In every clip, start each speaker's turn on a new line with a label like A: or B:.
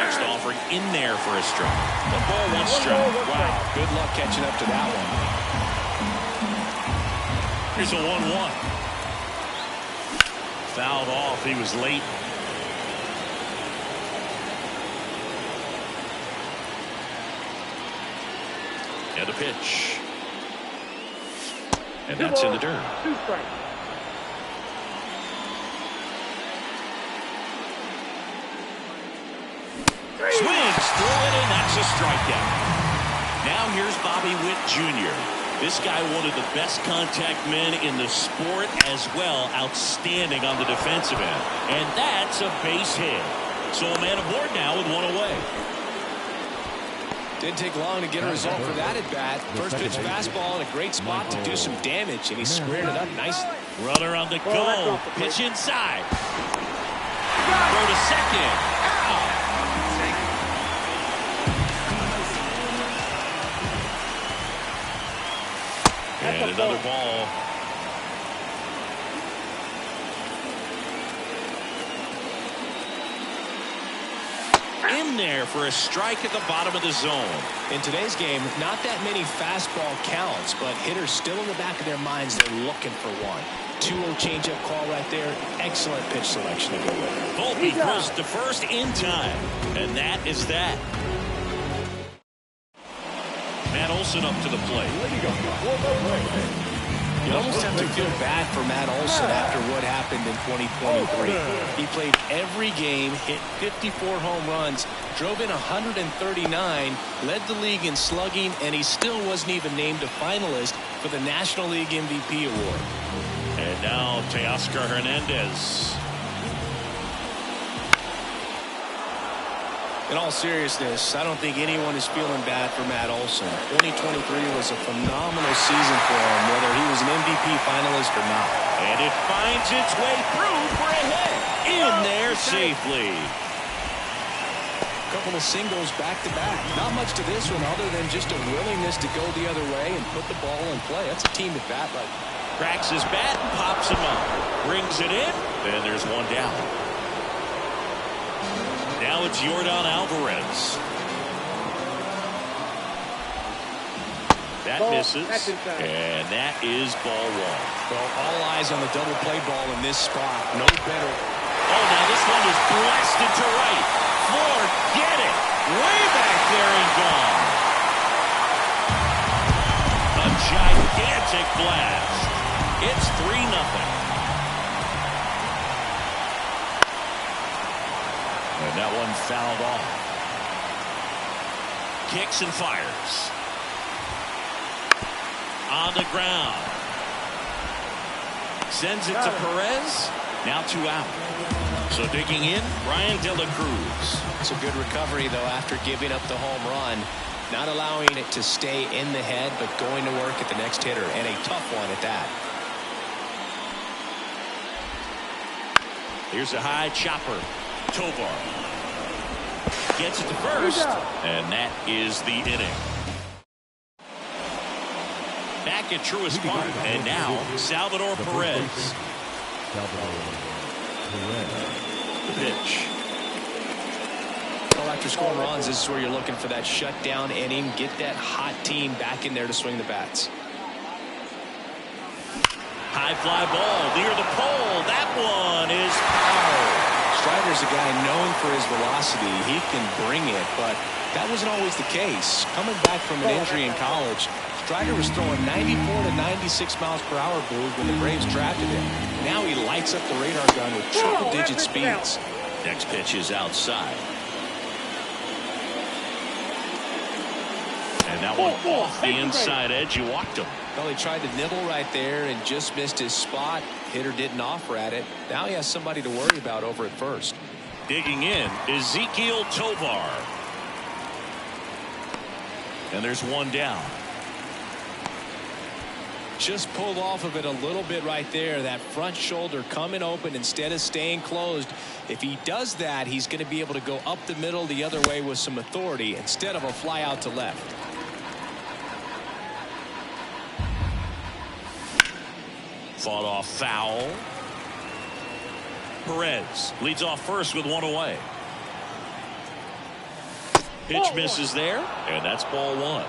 A: Next offering in there for a strike. 1 ball, 1 strike.
B: Wow, good luck catching up to that one.
A: Here's a 1-1. Fouled off. He was late. And a pitch. And that's in the dirt.
C: 2 strikes.
A: Swings through it, and that's a strikeout. Now here's Bobby Witt Jr. This guy, one of the best contact men in the sport as well. Outstanding on the defensive end. And that's a base hit. So a man aboard now with 1 away.
B: Didn't take long to get a result for that at bat. First pitch fastball in a great spot to do some damage, and he squared it up nicely.
A: Runner on the go. Pitch inside. Throw to second. Out. And another ball. In there for a strike at the bottom of the zone.
B: In today's game, not that many fastball counts, but hitters still in the back of their minds, they're looking for one. 2-0 changeup call right there. Excellent pitch selection to go with.
A: Volpe throws to first in time. And that is that. Matt Olson up to the plate.
B: You almost have to feel bad for Matt Olson after what happened in 2023. He played every game, hit 54 home runs, drove in 139, led the league in slugging, and he still wasn't even named a finalist for the National League MVP award.
A: And now Teoscar Hernandez.
B: In all seriousness, I don't think anyone is feeling bad for Matt Olson. 2023 was a phenomenal season for him, whether he was an MVP finalist or not.
A: And it finds its way through for a hit. In there safely.
B: A couple of singles back-to-back. Not much to this one other than just a willingness to go the other way and put the ball in play. That's a team at bat right now.
A: Cracks his bat and pops him up. Brings it in. And there's 1 down. Now it's Yordan Alvarez. That misses. And that is ball 1.
B: Well, all eyes on the double play ball in this spot. No better.
A: Oh, now this one is blasted to right. Forget it. Way back there and gone. A gigantic blast. It's 3-0. And that one fouled off. Kicks and fires. On the ground. Sends it to Perez. Now 2 out. So digging in, Brian De La Cruz.
B: It's a good recovery, though, after giving up the home run. Not allowing it to stay in the head, but going to work at the next hitter, and a tough one at that.
A: Here's a high chopper. Tovar gets it to first, and that is the inning. Back at Truist Park, and now Salvador Perez. The pitch.
B: Well, after scoring runs, this is where you're looking for that shutdown inning. Get that hot team back in there to swing the bats.
A: High fly ball near the pole. That one is foul.
B: Strider's a guy known for his velocity. He can bring it, but that wasn't always the case. Coming back from an injury in college, Strider was throwing 94 to 96 miles per hour, Boo, when the Braves drafted him. Now he lights up the radar gun with triple-digit speeds.
A: Next pitch is outside. And that one off the inside edge. You walked him.
B: Well, he tried to nibble right there and just missed his spot. Hitter didn't offer at it. Now he has somebody to worry about over at first.
A: Digging in, Ezequiel Tovar. And there's 1 down.
B: Just pulled off of it a little bit right there. That front shoulder coming open instead of staying closed. If he does that, he's going to be able to go up the middle the other way with some authority instead of a fly out to left.
A: Fought off foul. Perez leads off first with 1 away. Pitch misses there, and that's ball one.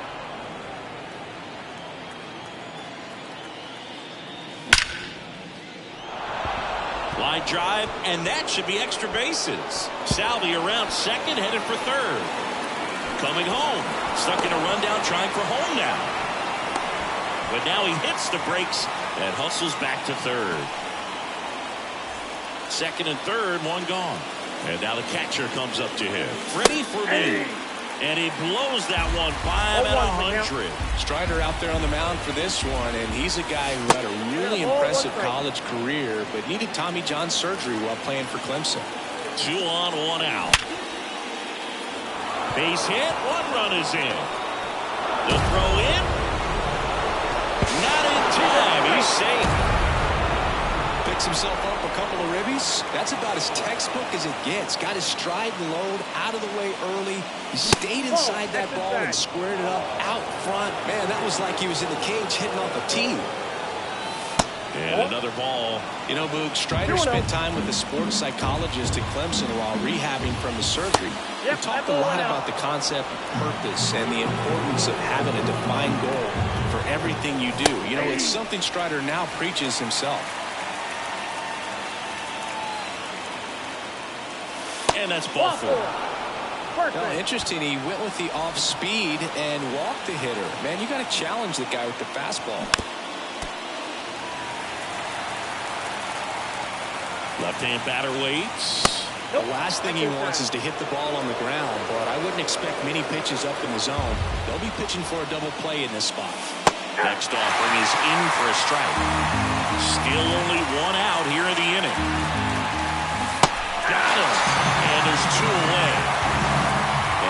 A: Line drive, and that should be extra bases. Salvi around second, headed for third. Coming home, stuck in a rundown, trying for home now. But now he hits the brakes and hustles back to third. Second and third, one gone. And now the catcher comes up to him. Ready for me. And he blows that one by him at 100.
B: Strider out there on the mound for this one, and he's a guy who had a really impressive college career, but needed Tommy John surgery while playing for Clemson.
A: 2 on, 1 out. Base hit, 1 run is in. The throw in. Not in time. He's safe.
B: Picks himself up a couple of ribbies. That's about as textbook as it gets. Got his stride and load out of the way early. He stayed inside that ball and squared it up out front. Man, that was like he was in the cage hitting off a tee.
A: And another ball.
B: You know, Boog, Strider spent time with the sports psychologist at Clemson while rehabbing from his surgery. We talked a lot about the concept of purpose and the importance of having a defined goal for everything you do. You know, it's something Strider now preaches himself.
A: And that's ball 4.
B: Well, interesting. He went with the off speed and walked the hitter. Man, you got to challenge the guy with the fastball.
A: Left-hand batter waits.
B: The last thing he wants is to hit the ball on the ground, but I wouldn't expect many pitches up in the zone. They'll be pitching for a double play in this spot.
A: Next offering is in for a strike. Still only 1 out here in the inning. Got him. And there's 2 away.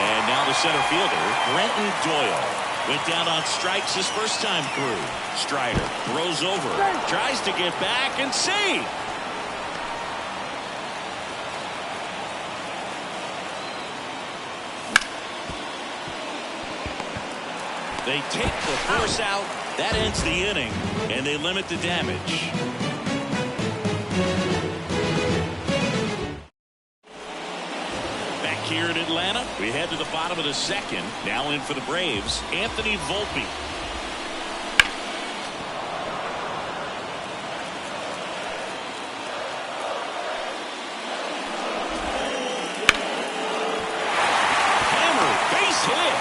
A: And now the center fielder, Brenton Doyle, went down on strikes his first time through. Strider throws over, tries to get back and save. They take the force out. That ends the inning, and they limit the damage. Back here in Atlanta, we head to the bottom of the second. Now in for the Braves, Anthony Volpe. Hammer, base hit.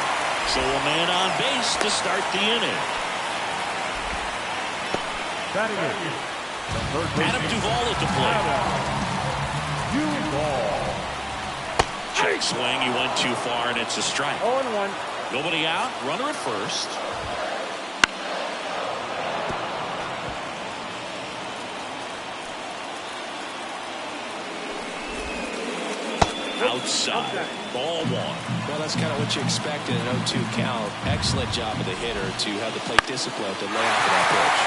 A: So a man on base to start the inning. Adam Duvall at the plate. Check swing, he went too far, and it's a strike.
C: 0-1.
A: Nobody out, runner at first. Outside, ball 1.
B: Well, that's kind of what you expect in an 0-2 count. Excellent job of the hitter to have the plate discipline to lay off of that pitch.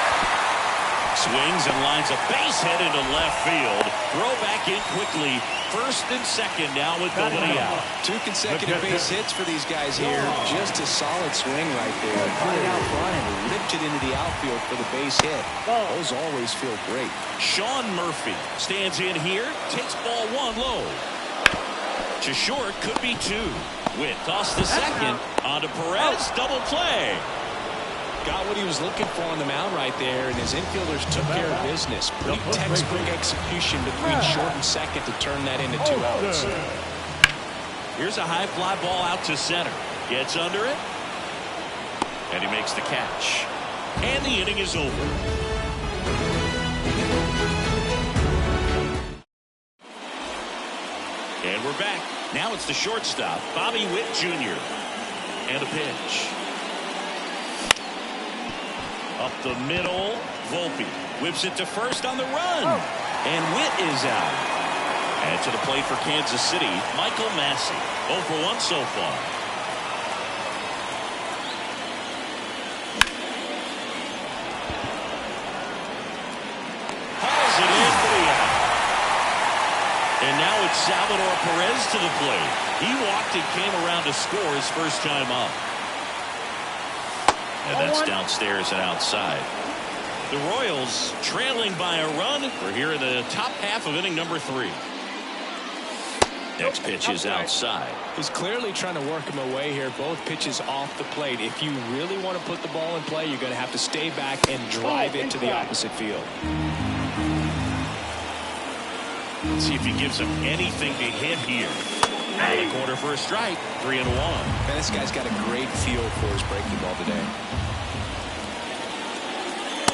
A: Swings and lines a base hit into left field. Throw back in quickly. First and second now with nobody out.
B: 2 consecutive base hits for these guys here. Just a solid swing right there. Put it out front and ripped it into the outfield for the base hit. Those always feel great.
A: Sean Murphy stands in here. Takes ball 1 low. To short, could be 2. Witt toss the second. On to Perez, double play.
B: Got what he was looking for on the mound right there, and his infielders took care of business. Pretty textbook execution between short and second to turn that into 2 outs.
A: Here's a high fly ball out to center. Gets under it. And he makes the catch. And the inning is over. And we're back. Now it's the shortstop, Bobby Witt Jr. And a pitch. Up the middle, Volpe whips it to first on the run. And Witt is out. And to the plate for Kansas City, Michael Massey. 0 for 1 so far. Hauls it in for the out. And now it's Salvador Perez to the plate. He walked and came around to score his first time up. And that's downstairs and outside. The Royals trailing by a run. We're here in the top half of inning number 3. Next pitch is outside.
B: He's clearly trying to work him away here. Both pitches off the plate. If you really want to put the ball in play, you're going to have to stay back and drive it to the opposite field.
A: Let's see if he gives him anything to hit here. Out of the corner for a strike. 3-1.
B: Man, this guy's got a great feel for his breaking ball today.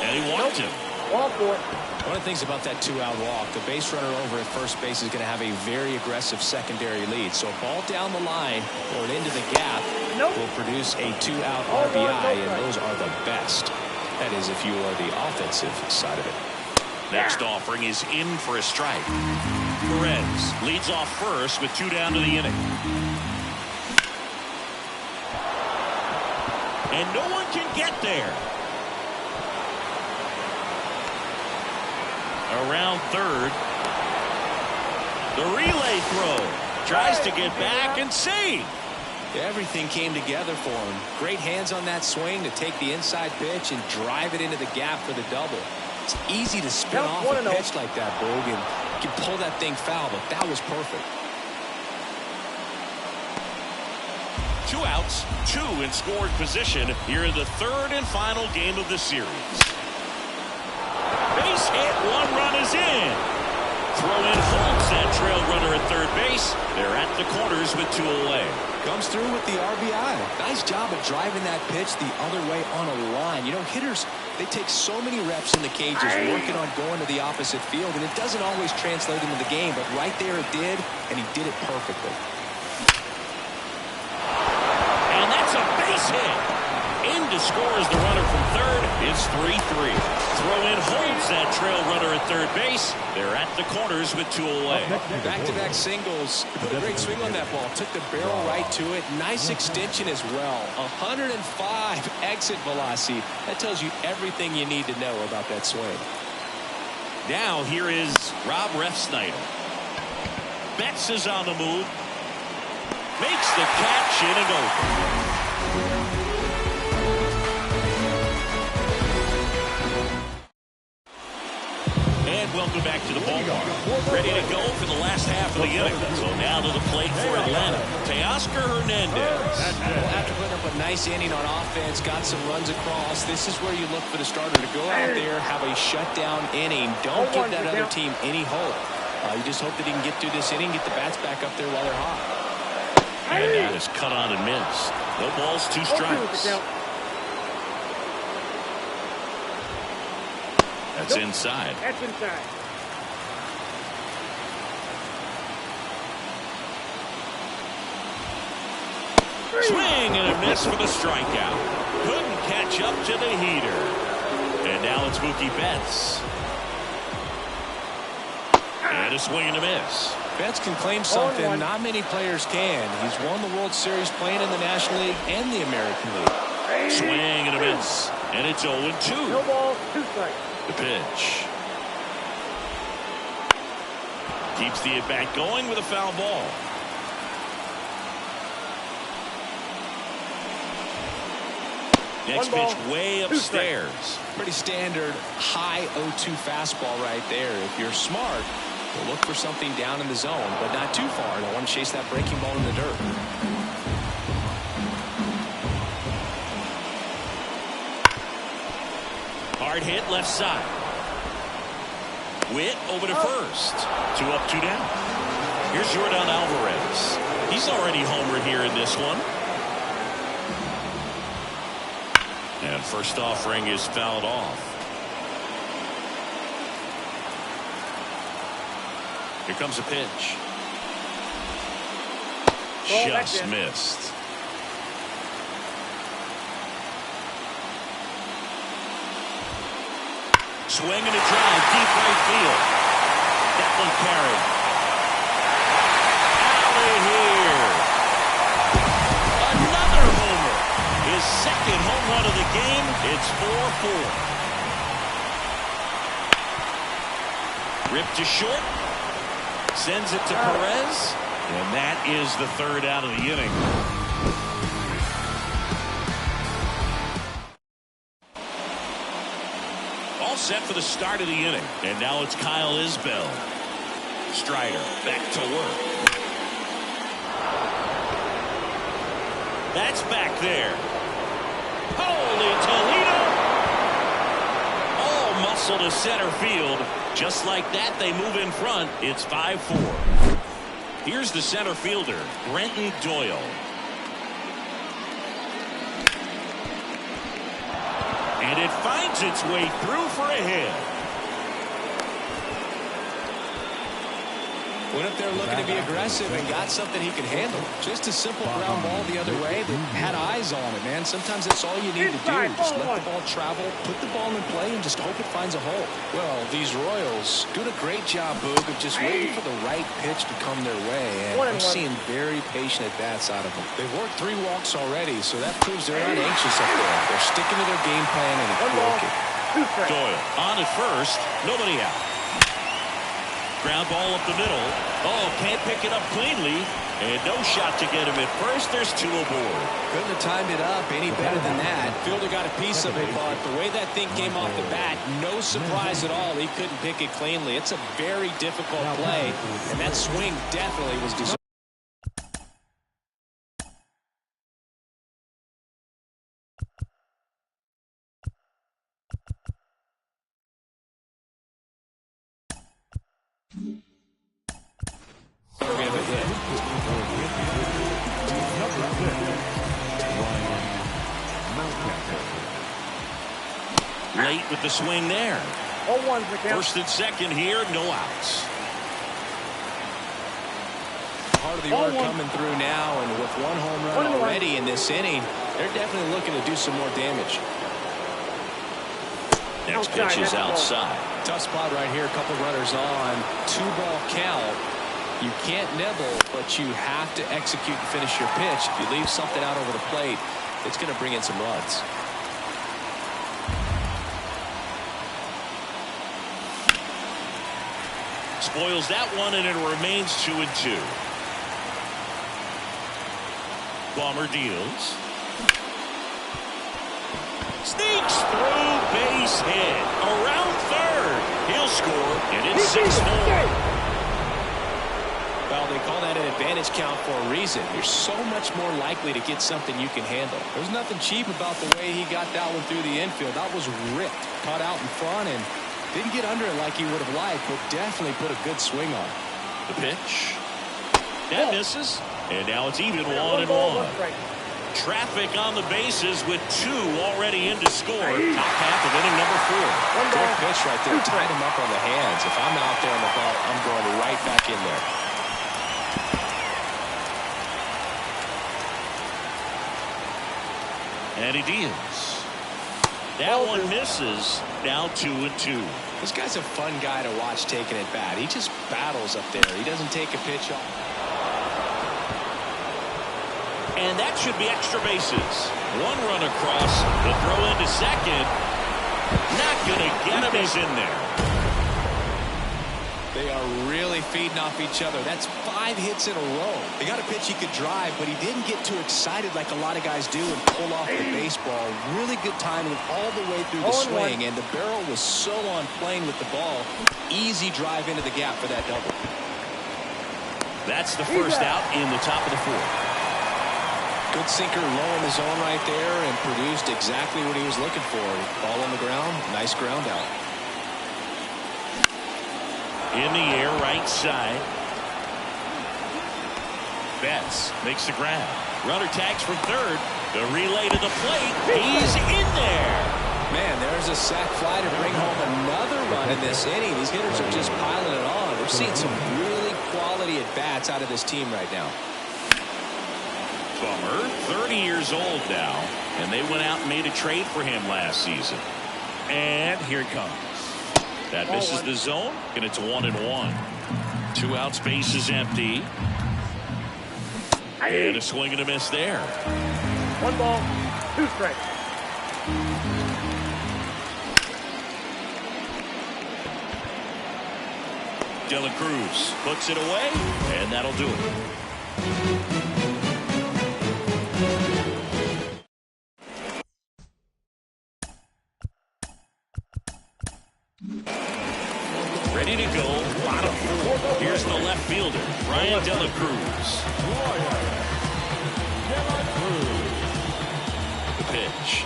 A: And he walked him.
B: One of the things about that two-out walk, the base runner over at first base is going to have a very aggressive secondary lead. So a ball down the line or into the gap will produce a two-out RBI, and those are the best. That is, if you are the offensive side of it.
A: Next offering is in for a strike. Perez leads off first with 2 down to the inning. And no one can get there. Around third. The relay throw. Tries to get back and save.
B: Everything came together for him. Great hands on that swing to take the inside pitch and drive it into the gap for the double. It's easy to spin off a pitch like that, Boog, and you can pull that thing foul, but that was perfect.
A: 2 outs, 2 in scored position here in the third and final game of the series. Base hit, 1 run is in. Throw in holds that trail runner at third base. They're at the corners with 2 away.
B: Comes through with the RBI. Nice job of driving that pitch the other way on a line. You know, hitters, they take so many reps in the cages working on going to the opposite field, and it doesn't always translate into the game, but right there it did, and he did it perfectly.
A: And that's a base hit. In to score as the runner from third. It's 3-3. Throw in holds that trail runner at third base. They're at the corners with 2 away.
B: Back-to-back singles. Put a great swing on that ball. Took the barrel right to it. Nice extension as well. 105 exit velocity. That tells you everything you need to know about that swing.
A: Now here is Rob Refsnyder. Betts is on the move. Makes the catch, inning over. Welcome back to the ballpark. Ready to go for the last half of the inning. So now to the plate for Atlanta, Teoscar Hernandez.
B: Well, after putting up a nice inning on offense, got some runs across, this is where you look for the starter to go out there, have a shutdown inning. Don't give that other team any hope. You just hope that he can get through this inning, get the bats back up there while they're hot.
A: And that is cut on and missed. No balls, 2 strikes. That's inside.
C: That's inside.
A: Swing and a miss for the strikeout. Couldn't catch up to the heater. And now it's Mookie Betts. And a swing and a miss.
B: Betts can claim something not many players can. He's won the World Series playing in the National League and the American League.
A: Swing and a miss. And it's 0-2.
C: No balls, 2 strikes.
A: The pitch. Keeps the at-bat going with a foul ball. Next pitch way upstairs.
B: Pretty standard high 0-2 fastball right there. If you're smart, you'll look for something down in the zone, but not too far. Don't want to chase that breaking ball in the dirt.
A: Hard hit left side. Witt over to first. 2 up, 2 down. Here's Jordan Alvarez. He's already homered here in this one. And first offering is fouled off. Here comes a pitch. Just missed. Swing and a drive, deep right field. That one carried. Out of here. Another homer. His second home run of the game. It's 4-4. Ripped to short. Sends it to Perez. And that is the 3rd out of the inning. Set for the start of the inning. And now it's Kyle Isbell. Strider back to work. That's back there. Holy Toledo! All muscle to center field. Just like that, they move in front. It's 5-4. Here's the center fielder, Brenton Doyle. And it finds its way through for a hit.
B: Went up there looking to be aggressive and got something he could handle. Just a simple ground ball the other way that had eyes on it, man. Sometimes that's all you need to do. Just let the ball travel, put the ball in play, and just hope it finds a hole. Well, these Royals doing a great job, Boog, of just waiting for the right pitch to come their way. And we're seeing very patient at-bats out of them. They've worked 3 walks already, so that proves they're not anxious up there. They're sticking to their game plan and it's working.
A: Doyle on at first, nobody out. Ground ball up the middle. Oh, can't pick it up cleanly. And no shot to get him at first. There's 2 aboard.
B: Couldn't have timed it up any better than that. Fielder got a piece of it, but the way that thing came off the bat, no surprise at all. He couldn't pick it cleanly. It's a very difficult play, and that swing definitely was deserved.
A: Late with the swing there. First and second here, no outs.
B: Part of the order coming through now, and with 1 home run already in this inning, they're definitely looking to do some more damage.
A: Next pitch is outside.
B: Tough spot right here. A couple runners on. 2-ball count. You can't nibble, but you have to execute and finish your pitch. If you leave something out over the plate, it's going to bring in some runs.
A: Spoils that one, and it remains 2-2. Bomber deals. Sneaks through, base hit. Around third. He'll score, and it's 6-4.
B: Well, they call that an advantage count for a reason. You're so much more likely to get something you can handle. There's nothing cheap about the way he got that one through the infield. That was ripped. Caught out in front and didn't get under it like he would have liked, but definitely put a good swing on it.
A: The pitch. That misses. And now it's even 1-1. Traffic on the bases with 2 already in to score. Top half of inning number 4.
B: Good pitch right there. Tied him up on the hands. If I'm out there on the ball, I'm going right back in there.
A: And he deals. That one misses. Now 2-2.
B: This guy's a fun guy to watch taking at bat. He just battles up there. He doesn't take a pitch off.
A: And that should be extra bases. 1 run across. The throw into second. Not going to get him. He's in there.
B: They are really feeding off each other. That's 5 hits in a row. They got a pitch he could drive, but he didn't get too excited like a lot of guys do and pull off the baseball. Really good timing all the way through the swing, and the barrel was so on plane with the ball. Easy drive into the gap for that double.
A: That's the first out in the top of the 4th.
B: Good sinker low in the zone right there and produced exactly what he was looking for. Ball on the ground, nice ground out.
A: In the air, right side. Betts makes the grab. Runner tags from third. The relay to the plate. He's in there.
B: Man, there's a sac fly to bring home another run in this inning. These hitters are just piling it on. We're seeing some really quality at-bats out of this team right now.
A: Bummer, 30 years old now, and they went out and made a trade for him last season. And here it comes. That misses the zone, and it's 1-1. 2 outs, base is empty. And a swing and a miss there.
C: 1 ball, 2 strikes.
A: De La Cruz puts it away, and that'll do it. Ready to go, bottom 4. Here's the left fielder, Ryan De La Cruz. pitch.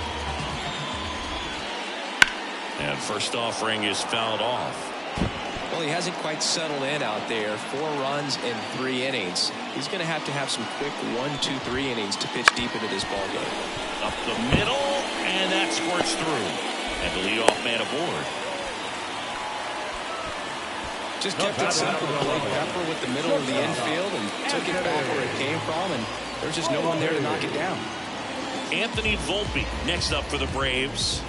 A: And first offering is fouled off.
B: Well, he hasn't quite settled in out there. 4 runs in 3 innings. He's going to have some quick 1, 2, 3 innings to pitch deep into this ball game.
A: Up the middle, and that squirts through. And the leadoff man aboard.
B: Just kept it simple. Played Pepper with the middle of the infield and took it back where it came from, and there's just no one there to knock it down.
A: Anthony Volpe next up for the Braves.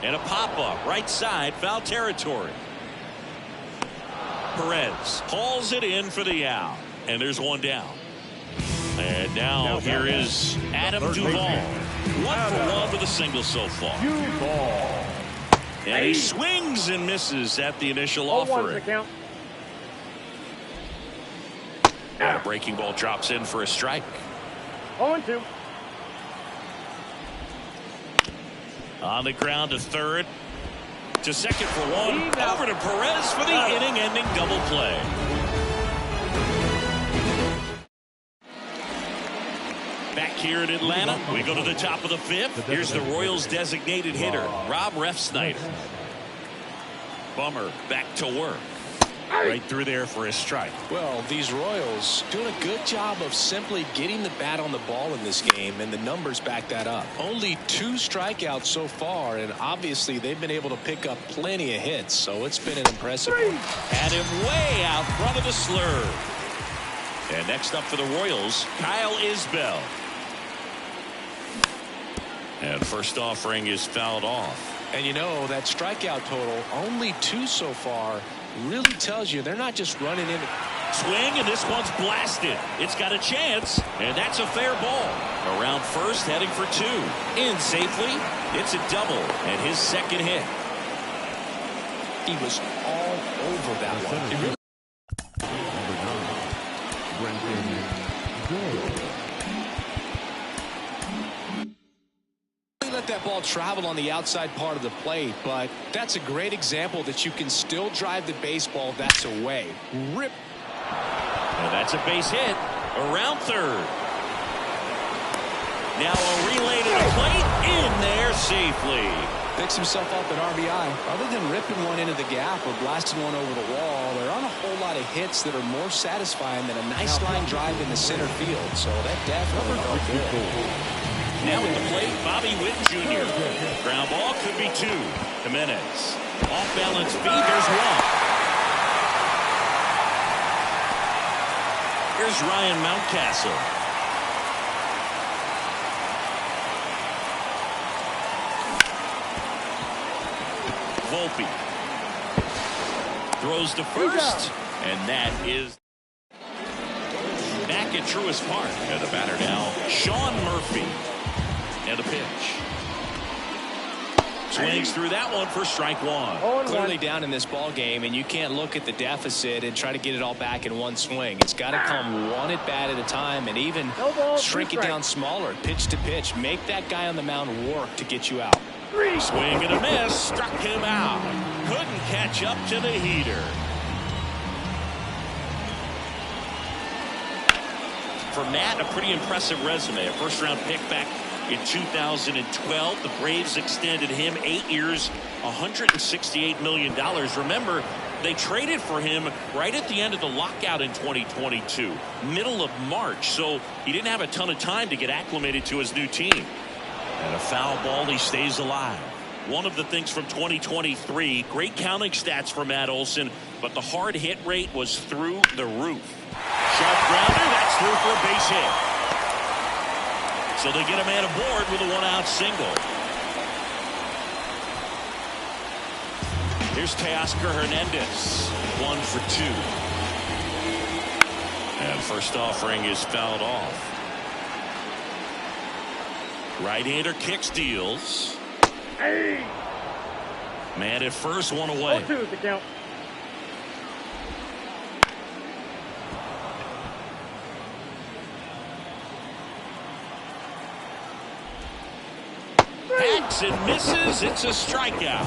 A: And a pop-up right side, foul territory. Perez hauls it in for the out, and there's one down. And now here is Adam Duvall. 1 for 1 with a single so far. And he swings and misses at the initial offering. And a breaking ball drops in for a strike.
C: 0-2.
A: On the ground to third. To second for 1. Over to Perez for the inning-ending double play. Back here in Atlanta, we go to the top of the 5th. Here's the Royals' designated hitter, Rob Refsnyder. Bummer back to work. Right through there for a strike.
B: Well, these Royals doing a good job of simply getting the bat on the ball in this game, and the numbers back that up. Only 2 strikeouts so far, and obviously they've been able to pick up plenty of hits, so it's been an impressive one.
A: Had him way out front of the slurve. And next up for the Royals, Kyle Isbell. And first offering is fouled off.
B: And you know, that strikeout total, only 2 so far, really tells you they're not just running in.
A: Swing, and this one's blasted. It's got a chance, and that's a fair ball. Around first, heading for 2. In safely. It's a double, and his second hit.
B: He was all over that one. He really let that ball travel on the outside part of the plate, but that's a great example that you can still drive the baseball that's away. Rip.
A: And that's a base hit around third. Now a relay to the plate, in there safely.
B: Picks himself up an RBI. Other than ripping one into the gap or blasting one over the wall, there aren't a whole lot of hits that are more satisfying than a nice line drive in the center field, so that definitely felt good.
A: Now at the plate, Bobby Witt Jr. Ground ball could be 2. Jimenez. Off balance feed. There's 1. Here's Ryan Mountcastle. Volpe. Throws to first. And that is back at Truist Park. And the batter now, Sean Murphy. And a pitch. Swings through that one for strike 1.
B: Clearly down in this ball game, and you can't look at the deficit and try to get it all back in one swing. It's got to come one at bat at a time, and even shrink it down smaller, pitch to pitch. Make that guy on the mound work to get you out.
A: Swing and a miss, struck him out. Couldn't catch up to the heater. For Matt, a pretty impressive resume. A first-round pick back in 2012. The Braves extended him 8 years, $168 million. Remember, they traded for him right at the end of the lockout in 2022, middle of March, so he didn't have a ton of time to get acclimated to his new team. And a foul ball, he stays alive. One of the things from 2023, great counting stats for Matt Olson, but the hard hit rate was through the roof. Sharp grounder, that's through for a base hit. So they get a man aboard with a 1-out single. Here's Teoscar Hernandez, 1 for 2. And first offering is fouled off. Right-hander kicks, deals.
C: Hey.
A: Man at first, 1 away.
C: 0-2 is the count.
A: Hacks and misses. It's a strikeout.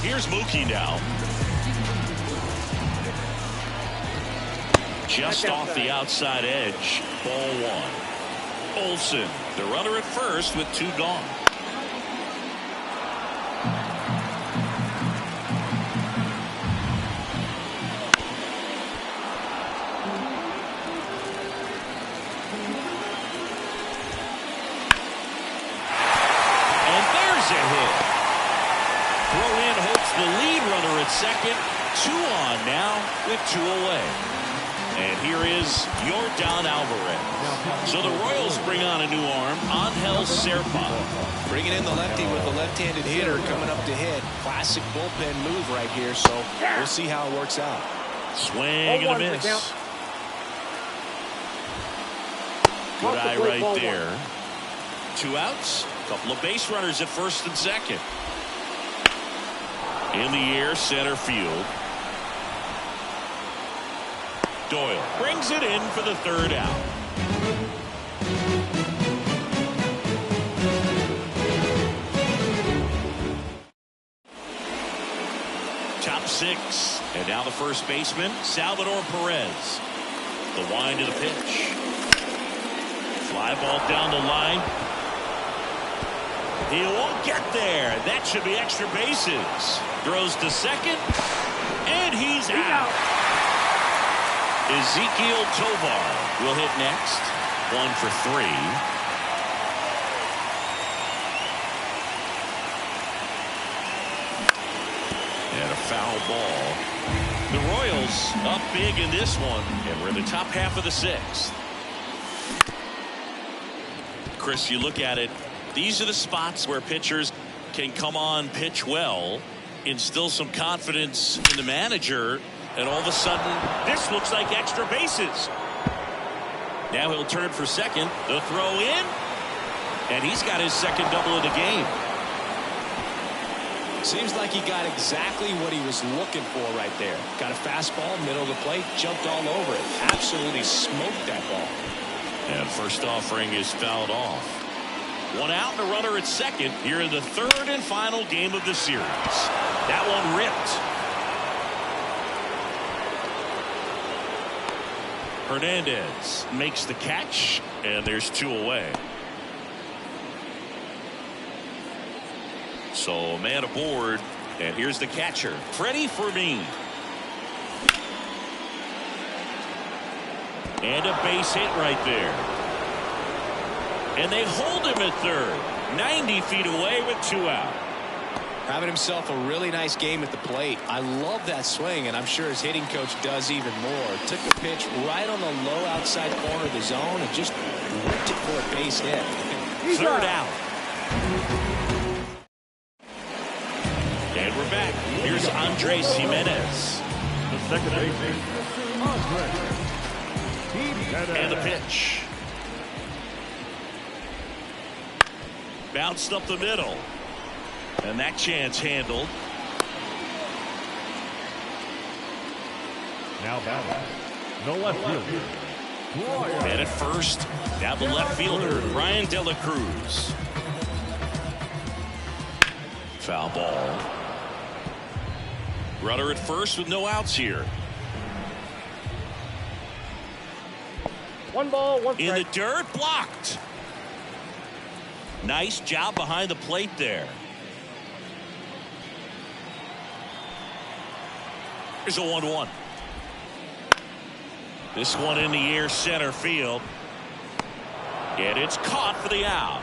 A: Here's Mookie now. Just off the outside edge. Ball 1. Olsen, the runner at first with 2 gone. And there's a hit. Throw in hopes the lead runner at second. 2 on now with 2 away. And here is Yordan Alvarez. So the Royals bring on a new arm, Angel Serpa.
B: Bringing in the lefty with the left-handed hitter coming up to hit. Classic bullpen move right here, so we'll see how it works out.
A: Swing and a miss. Good eye right there. 2 outs. Couple of base runners at first and second. In the air, center field. Doyle brings it in for the 3rd out. Top 6. And now the first baseman, Salvador Perez. The wind of the pitch. Fly ball down the line. He won't get there. That should be extra bases. Throws to second. And he's out. Ezequiel Tovar will hit next. 1 for 3. And a foul ball. The Royals up big in this one. And we're in the top half of the 6th. Chris, you look at it. These are the spots where pitchers can come on, pitch well, instill some confidence in the manager. And all of a sudden, this looks like extra bases. Now he'll turn for second. The throw in. And he's got his second double of the game.
B: Seems like he got exactly what he was looking for right there. Got a fastball, middle of the plate, jumped all over it. Absolutely smoked that ball.
A: And first offering is fouled off. 1 out and a runner at second here in the 3rd and final game of the series. That one ripped. Hernandez makes the catch, and there's 2 away. So a man aboard, and here's the catcher, Freddie Fermin. And a base hit right there. And they hold him at 3rd, 90 feet away with 2 out.
B: Having himself a really nice game at the plate. I love that swing, and I'm sure his hitting coach does even more. Took the pitch right on the low outside corner of the zone and just ripped it for a base hit.
A: 3rd out. And we're back. Here's Andres Jimenez.
C: The second baseman, Andres.
A: And the pitch. Bounced up the middle. And that chance handled.
C: Now batting, the left fielder.
A: And at first, now the left fielder, Brian De La Cruz. Foul ball. Runner at first with no outs here.
C: 1 ball, 1 strike.
A: In the dirt, blocked. Nice job behind the plate there. Here's a 1-1. This one in the air, center field. And it's caught for the out.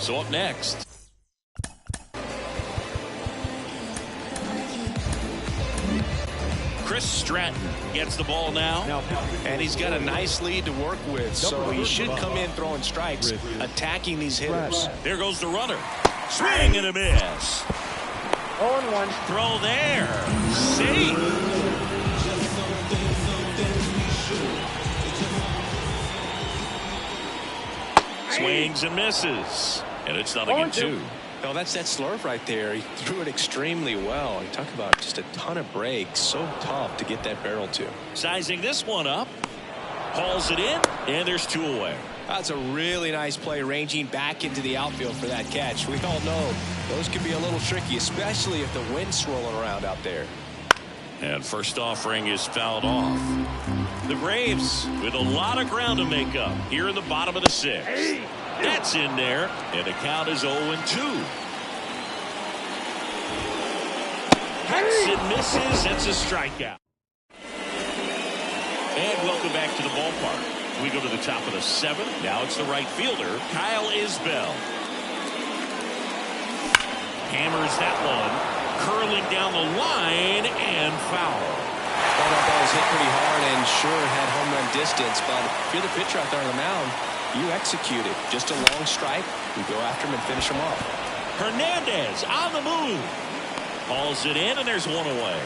A: So up next. Chris Stratton gets the ball now.
B: And he's got a nice lead to work with, so he should come in throwing strikes, attacking these hitters.
A: There goes the runner. Swing and a miss.
C: 0-1.
A: Throw there. Safe. Swings and misses. And it's 0-2.
B: No, that's that slurve right there. He threw it extremely well. You talk about just a ton of breaks. So tough to get that barrel to.
A: Sizing this one up. Hauls it in. And there's 2 away.
B: That's a really nice play, ranging back into the outfield for that catch. We all know those can be a little tricky, especially if the wind's swirling around out there.
A: And first offering is fouled off. The Braves with a lot of ground to make up here in the bottom of the sixth. That's in there, and the count is 0-2. Hits and misses. That's a strikeout. And welcome back to the ballpark. We go to the top of the seventh. Now it's the right fielder, Kyle Isbell. Hammers that one, curling down the line and foul.
B: Well, that ball was hit pretty hard and sure had home run distance, but if you're the pitcher out there on the mound, you execute it. Just a long strike. You go after him and finish him off.
A: Hernandez on the move. Hauls it in, and there's one away.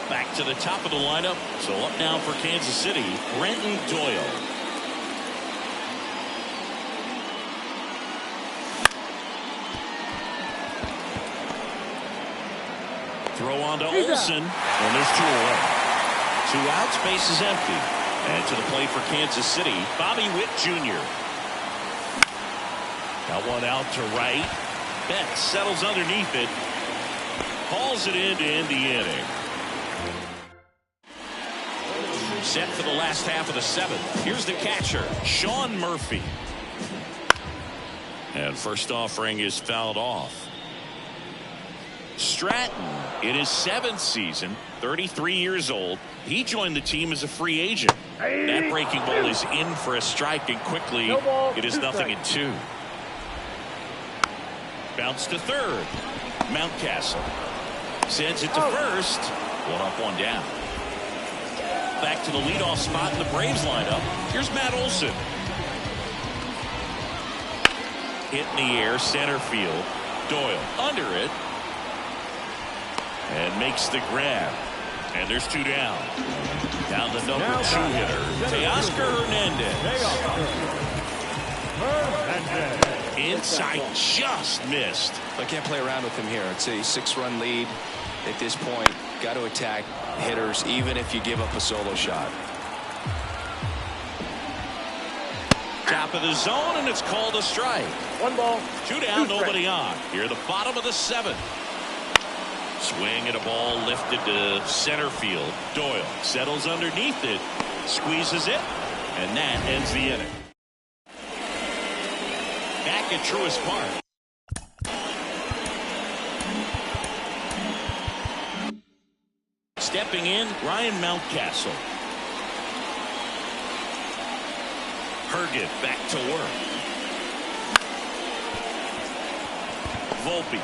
A: Back to the top of the lineup. So up now for Kansas City, Brenton Doyle. Throw on to Olsen, and there's two away. 2 outs, base is empty. And to the plate for Kansas City, Bobby Witt Jr. Got one out to right. Betts settles underneath it. Hauls it in to end the inning. Set for the last half of the seventh. Here's the catcher, Sean Murphy. And first offering is fouled off. Stratton in his 7th season, 33 years old. He joined the team as a free agent. That breaking ball is in for a strike, and quickly it is 0-2. Bounce to third. Mountcastle sends it to first. 1 up, 1 down. Back to the leadoff spot in the Braves lineup. Here's Matt Olson. Hit in the air, center field. Doyle under it. And makes the grab. And there's 2 down. Down the number 2 hitter, Teoscar Hernandez. Inside, just missed.
B: I can't play around with him here. It's a 6-run lead at this point. Got to attack hitters, even if you give up a solo shot.
A: Top of the zone, and it's called a strike.
D: 1 ball.
A: 2 down, nobody on. Here, the bottom of the 7th. Swing at a ball lifted to center field. Doyle settles underneath it, squeezes it, and that ends the inning. Back at Truist Park. Stepping in, Ryan Mountcastle. Herget back to work. Volpe.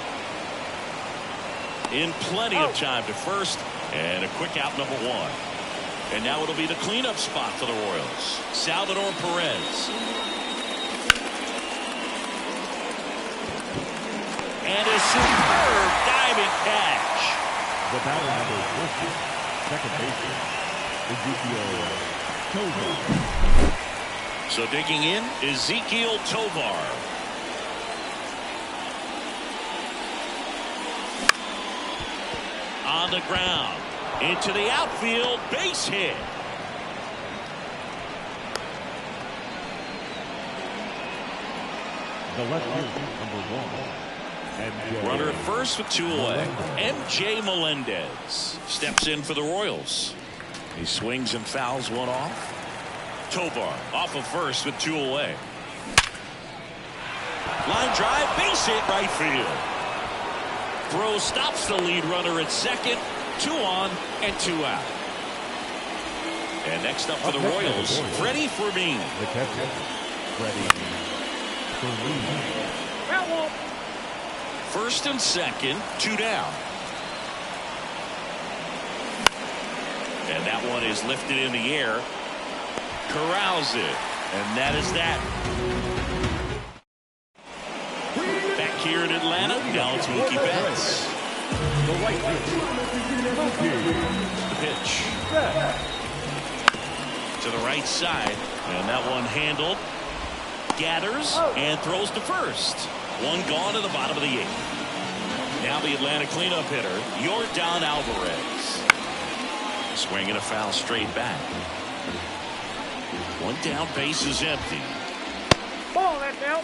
A: In plenty of time to first, and a quick out, number 1. And now it'll be the cleanup spot for the Royals. Salvador Perez. And a superb diving catch.
C: The batter number 14, second baseman, Ezekiel Tovar.
A: So digging in, Ezekiel Tovar. On the ground, into the outfield, base hit.
C: The left fielder, number 1.
A: Runner at first with 2 away. MJ Melendez steps in for the Royals. He swings and fouls one off. Tovar off of first with 2 away. Line drive, base hit, right field. Throw stops the lead runner at second. 2 on and 2 out. And next up for the Royals, Freddie Fermin.
C: The catcher, Freddie Fermin.
A: First and second, 2 down. And that one is lifted in the air. Corrals it. And that is that. Back here in Atlanta, now it's Mookie Betts.
C: The right fielder,
A: The pitch. To the right side. And that one handled. Gathers and throws to first. 1 gone to the bottom of the 8th. Now the Atlanta cleanup hitter, Yordan Alvarez. Swinging a foul straight back. 1 down, base is empty.
D: Ball that now.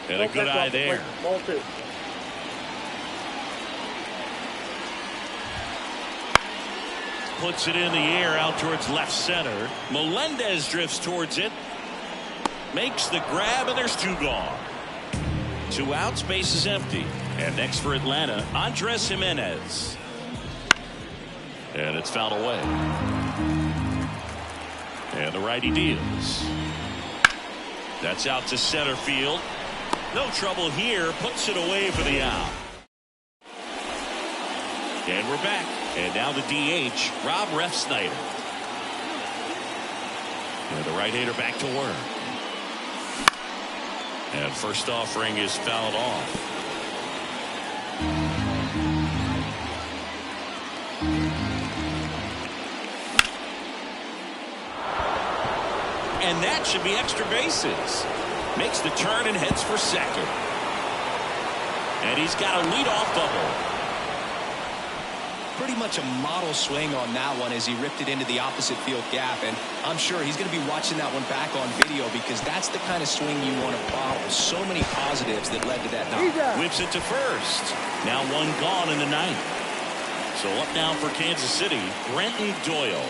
A: And a good eye there.
D: Ball 2.
A: puts it in the air out towards left center. Melendez drifts towards it. Makes the grab, and there's two gone. 2 outs, base is empty. And next for Atlanta, Andres Jimenez. And it's fouled away. And the righty deals. That's out to center field. No trouble here. Puts it away for the out. And we're back. And now the DH, Rob Refsnyder. And the right-hander back to work. And first offering is fouled off. And that should be extra bases. Makes the turn and heads for second. And he's got a leadoff double.
B: Pretty much a model swing on that one as he ripped it into the opposite field gap, and I'm sure he's going to be watching that one back on video because that's the kind of swing you want to bottle. So many positives that led to that knock.
A: Whips it to first. Now one gone in the ninth. So up now for Kansas City, Brenton Doyle.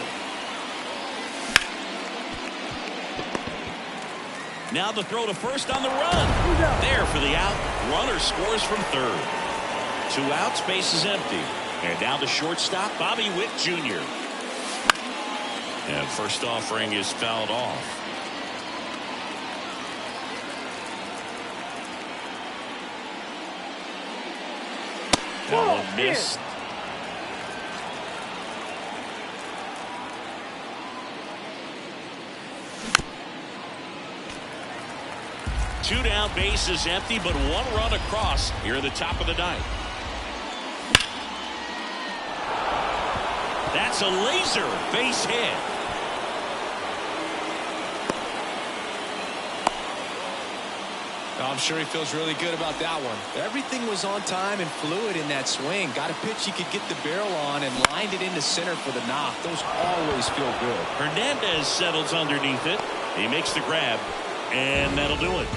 A: Now the throw to first on the run. There for the out. Runner scores from third. 2 outs, base is empty. And now the shortstop, Bobby Witt Jr. And first offering is fouled off. That one missed. Two down, base is empty, but 1 run across here at the top of the ninth. That's a laser base hit.
B: I'm sure he feels really good about that one. Everything was on time and fluid in that swing. Got a pitch he could get the barrel on and lined it into center for the knock. Those always feel good.
A: Hernandez settles underneath it. He makes the grab, and that'll do it.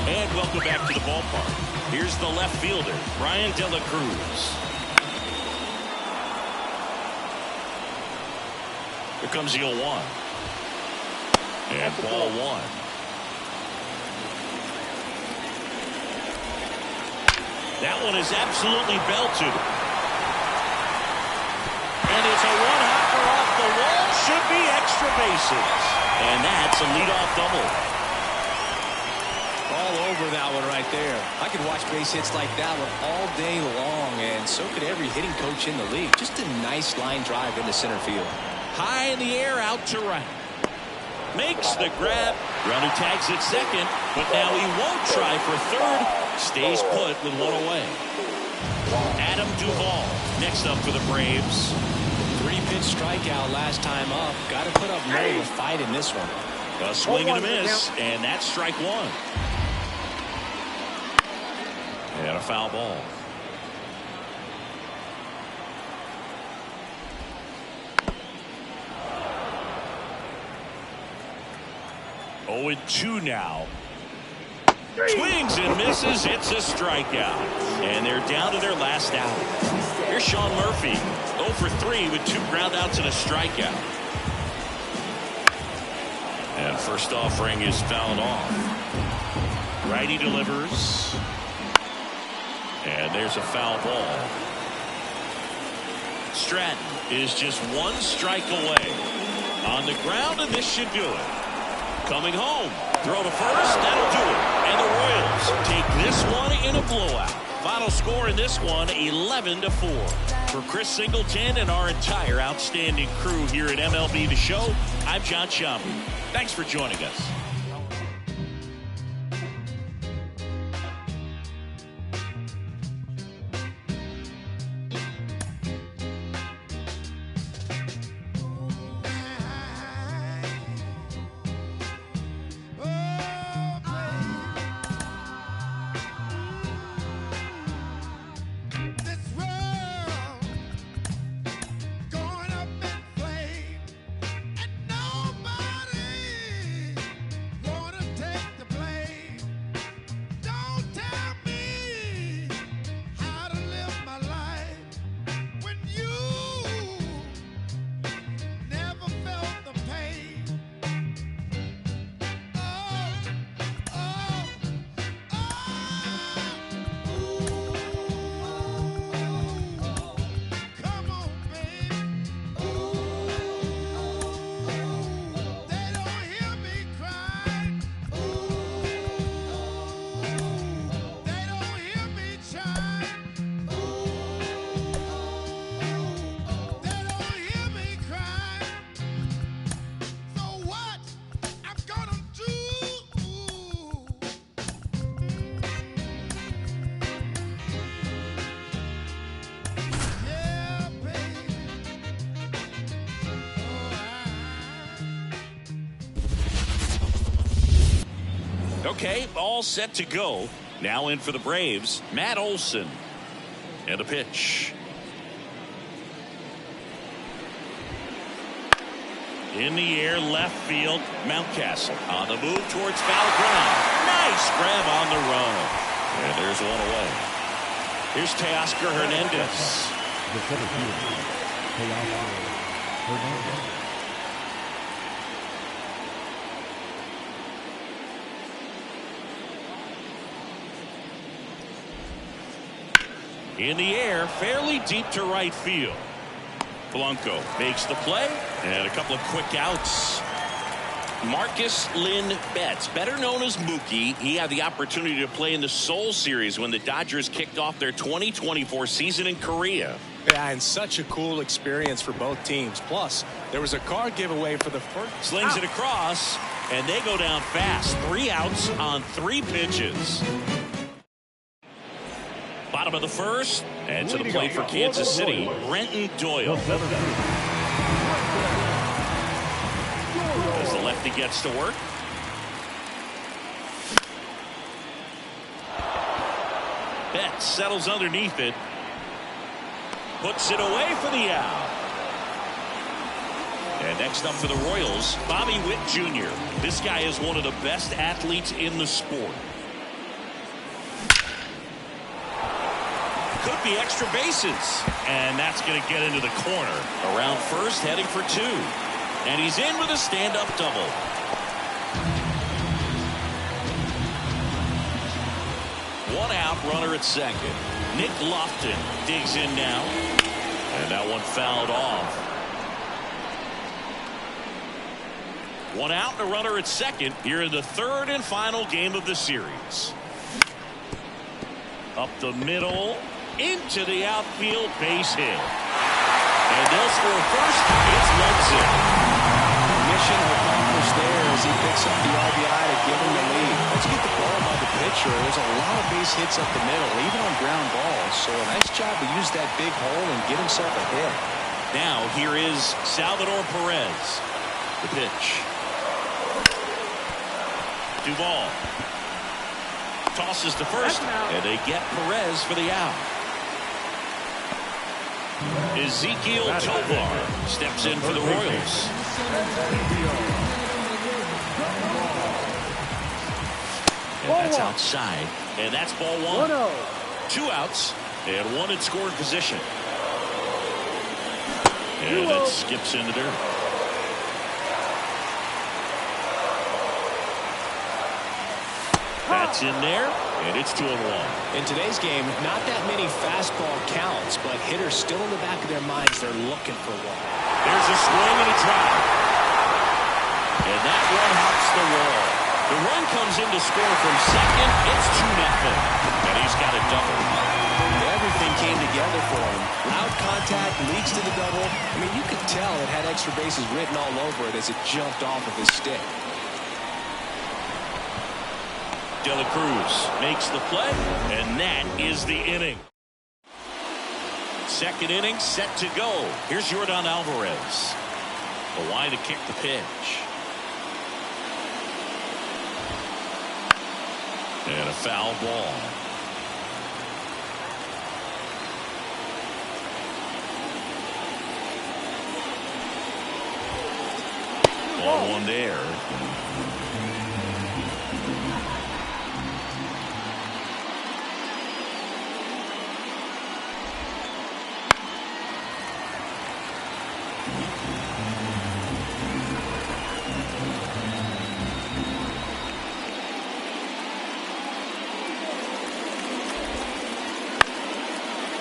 A: And welcome back to the ballpark. Here's the left fielder, Brian De La Cruz. Here comes the 0-1. And ball 1. That one is absolutely belted. And it's a one-hopper off the wall. Should be extra bases. And that's a leadoff double.
B: All over that one right there. I could watch base hits like that one all day long, and so could every hitting coach in the league. Just a nice line drive into center field.
A: High in the air, out to right. Makes the grab. Runner tags at second, but now he won't try for third. Stays put with 1 away. Adam Duvall next up for the Braves.
B: 3-pitch strikeout last time up. Got to put up more of a fight in this one.
A: A swing and a miss, and that's strike 1. And a foul ball. Oh, 0-2 now. Swings and misses. It's a strikeout. And they're down to their last out. Here's Sean Murphy. 0 for 3 with 2 groundouts and a strikeout. And first offering is fouled off. Righty delivers. And there's a foul ball. Stratton is just 1 strike away. On the ground, and this should do it. Coming home. Throw to first. That'll do it. And the Royals take this one in a blowout. Final score in this one, 11-4. For Chris Singleton and our entire outstanding crew here at MLB The Show, I'm John Shambu. Thanks for joining us. Okay, all set to go. Now in for the Braves, Matt Olson. And a pitch. In the air, left field, Mountcastle on the move towards foul ground. Nice grab on the run. And there's one away. Here's Teoscar Hernandez.
C: The center fielder, Teoscar Hernandez.
A: In the air, fairly deep to right field. Blanco makes the play, and a couple of quick outs. Marcus Lynn Betts, better known as Mookie, he had the opportunity to play in the Seoul Series when the Dodgers kicked off their 2024 season in Korea.
B: Yeah, and such a cool experience for both teams. Plus, there was a card giveaway for the first.
A: Slings it across, and they go down fast. 3 outs on 3 pitches. Bottom of the first, and to the plate for Kansas City, Brenton Doyle. As the lefty gets to work. Betts settles underneath it. Puts it away for the out. And next up for the Royals, Bobby Witt Jr. This guy is one of the best athletes in the sport. Could be extra bases. And that's going to get into the corner. Around first, heading for 2. And he's in with a stand-up double. One out, runner at second. Nick Lofton digs in now. And that one fouled off. One out and a runner at second here in the 3rd and final game of the series. Up the middle. Into the outfield, base hit. And they'll score first. It's Munson.
B: Mission accomplished there as he picks up the RBI to give him the lead. Let's get the ball by the pitcher. There's a lot of base hits up the middle, even on ground balls. So a nice job to use that big hole and get himself a hit.
A: Now here is Salvador Perez. The pitch. Duvall tosses to first, and they get Perez for the out. Ezekiel Tovar steps in for the Royals. And that's outside. And that's ball 1. 2 outs and 1 in scoring position. And it skips into dirt. That's in there, and it's 2-1.
B: In today's game, not that many fastball counts, but hitters still in the back of their minds, they're looking for one.
A: There's a swing and a drive. And that one hops the wall. The run comes in to score from second. It's 2-0. And he's got a double.
B: Everything came together for him. Loud contact leads to the double. I mean, you could tell it had extra bases written all over it as it jumped off of his stick.
A: De La Cruz makes the play, and that is the inning. Second inning set to go. Here's Yordan Alvarez. The line to kick the pitch. And a foul ball. Ball 1 there.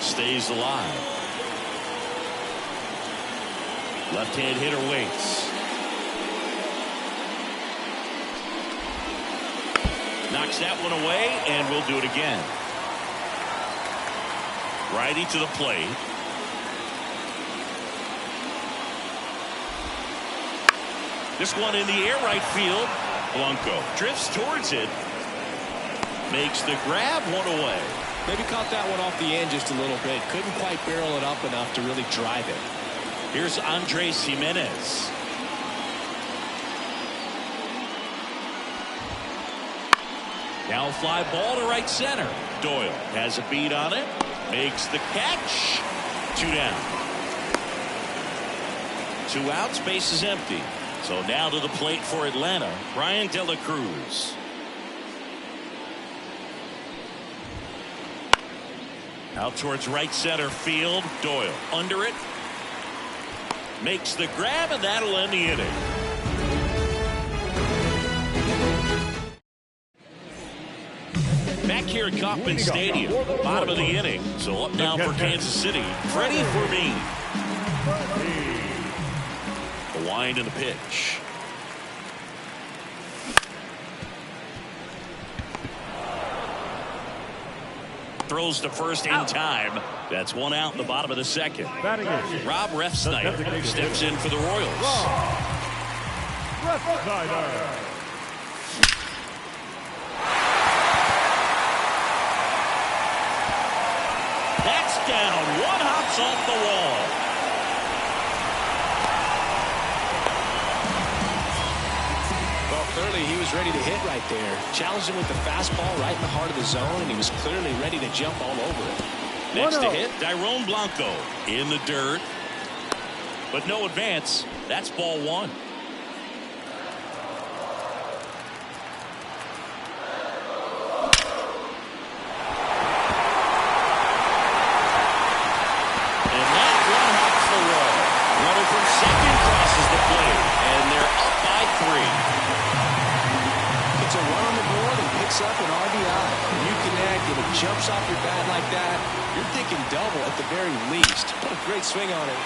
A: Stays alive. Left-hand hitter waits. Knocks that one away, and we'll do it again. Righty to the plate. This one in the air, right field. Blanco drifts towards it. Makes the grab, 1 away.
B: Maybe caught that one off the end just a little bit. Couldn't quite barrel it up enough to really drive it.
A: Here's Andres Jimenez. Now fly ball to right center. Doyle has a beat on it. Makes the catch. 2 down. 2 outs. Base is empty. So now to the plate for Atlanta, Brian De La Cruz. Out towards right center field. Doyle under it. Makes the grab, and that'll end the inning. Back here at Kauffman Stadium, bottom of the inning. So up now for Kansas City, Freddie Fermin. The wind and the pitch. Throws to first in time. That's 1 out in the bottom of the second. Rob Refsnyder steps in for the Royals. That's down. 1 hops off the wall.
B: Clearly, he was ready to hit right there. Challenged him with the fastball right in the heart of the zone, and he was clearly ready to jump all over it.
A: Next to hit, Dairon Blanco in the dirt. But no advance. That's ball 1. And that one hops the wall. Runner from second crosses the plate, and they're up by 3.
B: It's a run on the board and picks up an RBI. When you connect and it jumps off your bat like that, you're thinking double at the very least. What a great swing on it.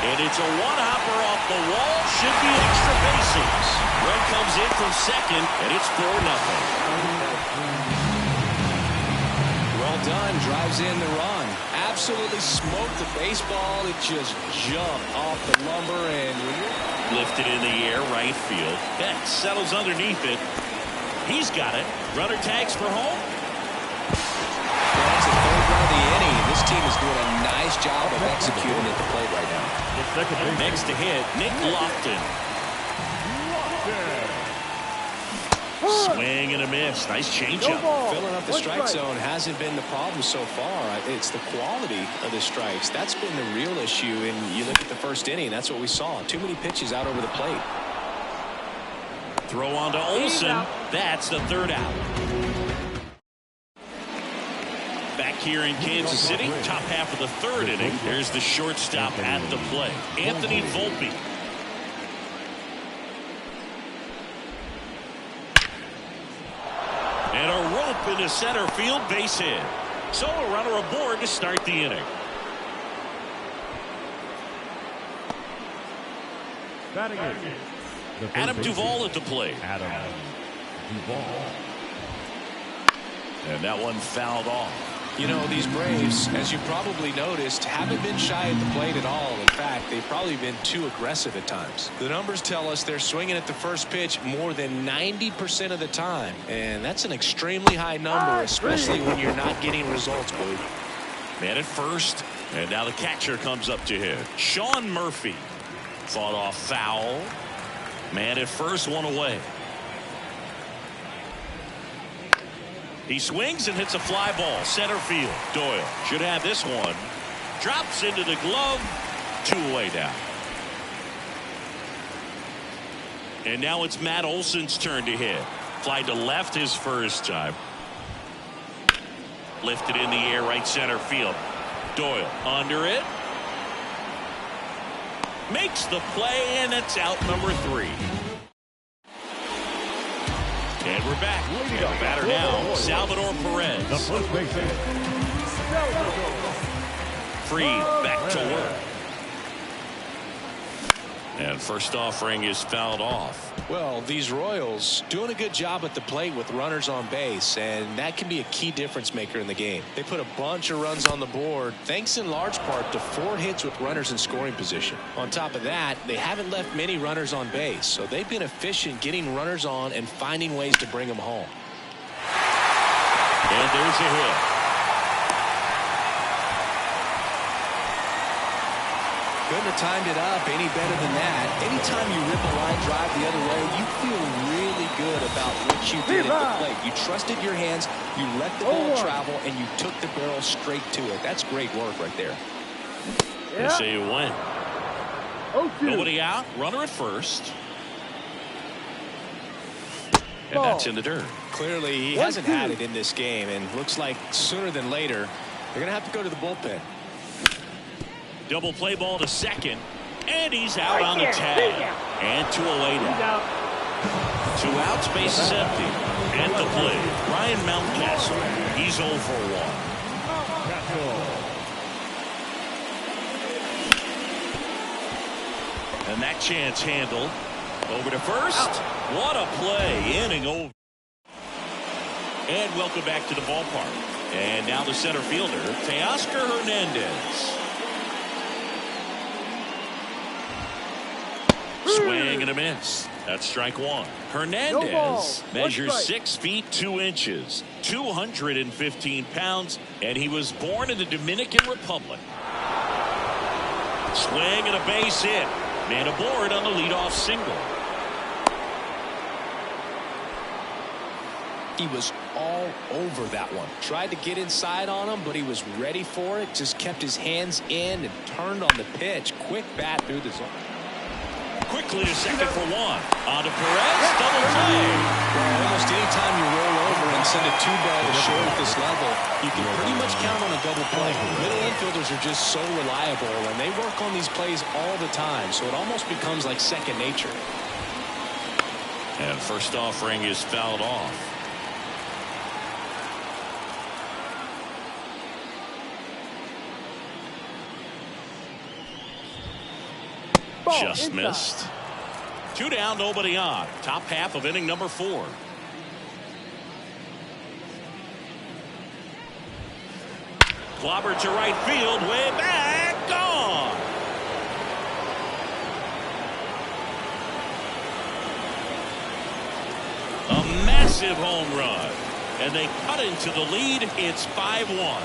A: And it's a one-hopper off the wall. Should be extra bases. Run comes in from second, and it's 4-0.
B: Well done. Drives in the run. Absolutely smoked the baseball. It just jumped off the lumber and
A: lifted in the air, right field. Beck settles underneath it. He's got it. Runner tags for home.
B: That's the 3rd run of the inning. This team is doing a nice job of executing at the plate right now.
A: Next to hit, Nick Lofton. Swing and a miss. Nice changeup.
B: Filling up the strike zone hasn't been the problem so far. It's the quality of the strikes. That's been the real issue. And you look at the first inning, that's what we saw. Too many pitches out over the plate.
A: Throw on to Olsen. That's the 3rd out. Back here in Kansas City, top half of the 3rd inning. Here's the shortstop at the plate, Anthony Volpe. And a rope into center field, base hit. So a runner aboard to start the inning. Adam Duvall at the plate. And that one fouled off.
B: You know, these Braves, as you probably noticed, haven't been shy at the plate at all. In fact, they've probably been too aggressive at times. The numbers tell us they're swinging at the first pitch more than 90% of the time. And that's an extremely high number, especially when you're not getting results, Boyd.
A: Man at first, and now the catcher comes up to hit. Sean Murphy fought off foul. Man at first, 1 away. He swings and hits a fly ball, center field. Doyle should have this one. Drops into the glove. 2 away now. And now it's Matt Olson's turn to hit. Fly to left his first time. Lifted in the air, right center field. Doyle under it. Makes the play, and it's out number 3. And we're back. And the batter now, Salvador Perez.
C: The first baseman.
A: Freed back to work. And first offering is fouled off.
B: Well, these Royals doing a good job at the plate with runners on base, and that can be a key difference maker in the game. They put a bunch of runs on the board, thanks in large part to 4 hits with runners in scoring position. On top of that, they haven't left many runners on base, so they've been efficient getting runners on and finding ways to bring them home.
A: And there's a hit.
B: Couldn't have timed it up any better than that. Anytime you rip a line drive the other way, you feel really good about what you did at the plate. You trusted your hands, you let the ball travel, and you took the barrel straight to it. That's great work right there.
A: They say you win. Nobody out, runner at first. And that's in the dirt.
B: Clearly, he hasn't had it in this game, and looks like sooner than later, they're going to have to go to the bullpen.
A: Double play ball to second, and he's out on the tag. And 2 away now. 2 outs, base is empty. At the plate, Ryan Mountcastle. He's 0 for 1. And that chance handled. Over to first. What a play. Inning over. And welcome back to the ballpark. And now the center fielder, Teoscar Hernandez. Swing and a miss. That's strike 1. Hernandez measures 6 feet 2 inches, 215 pounds, and he was born in the Dominican Republic. Swing and a base hit. Man aboard on the leadoff single.
B: He was all over that one. Tried to get inside on him, but he was ready for it. Just kept his hands in and turned on the pitch. Quick bat through the zone.
A: Quickly to second for 1. On to Perez. Double play.
B: Well, almost any time you roll over and send a 2-ball to short at this level, you can pretty much count on a double play. Middle infielders are just so reliable, and they work on these plays all the time, so it almost becomes like second nature.
A: And first offering is fouled off. Just missed. 2 down, nobody on. Top half of inning number 4. Clobber to right field, way back, gone. A massive home run, and they cut into the lead. It's 5-1.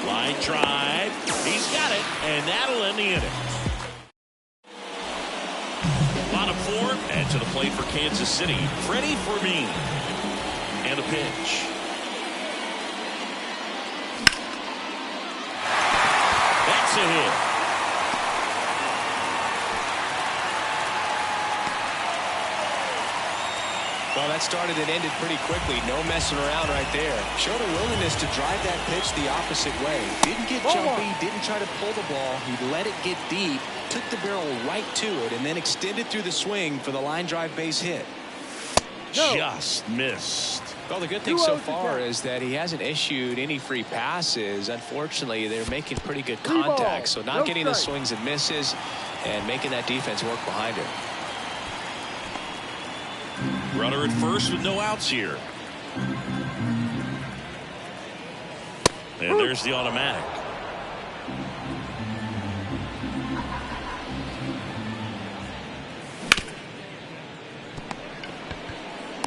A: Line drive. He's got it, and that'll end the inning. Bottom 4, and to the plate for Kansas City, Freddie Fermin. And a pitch. That's a hit.
B: Well, that started and ended pretty quickly. No messing around right there. Showed a willingness to drive that pitch the opposite way. Didn't get jumpy, didn't try to pull the ball. He let it get deep, took the barrel right to it, and then extended through the swing for the line drive base hit.
A: Just missed.
B: Well, the good thing so far is that he hasn't issued any free passes. Unfortunately, they're making pretty good contact, so not getting the swings and misses and making that defense work behind him.
A: Runner at first with no outs here. And there's the automatic.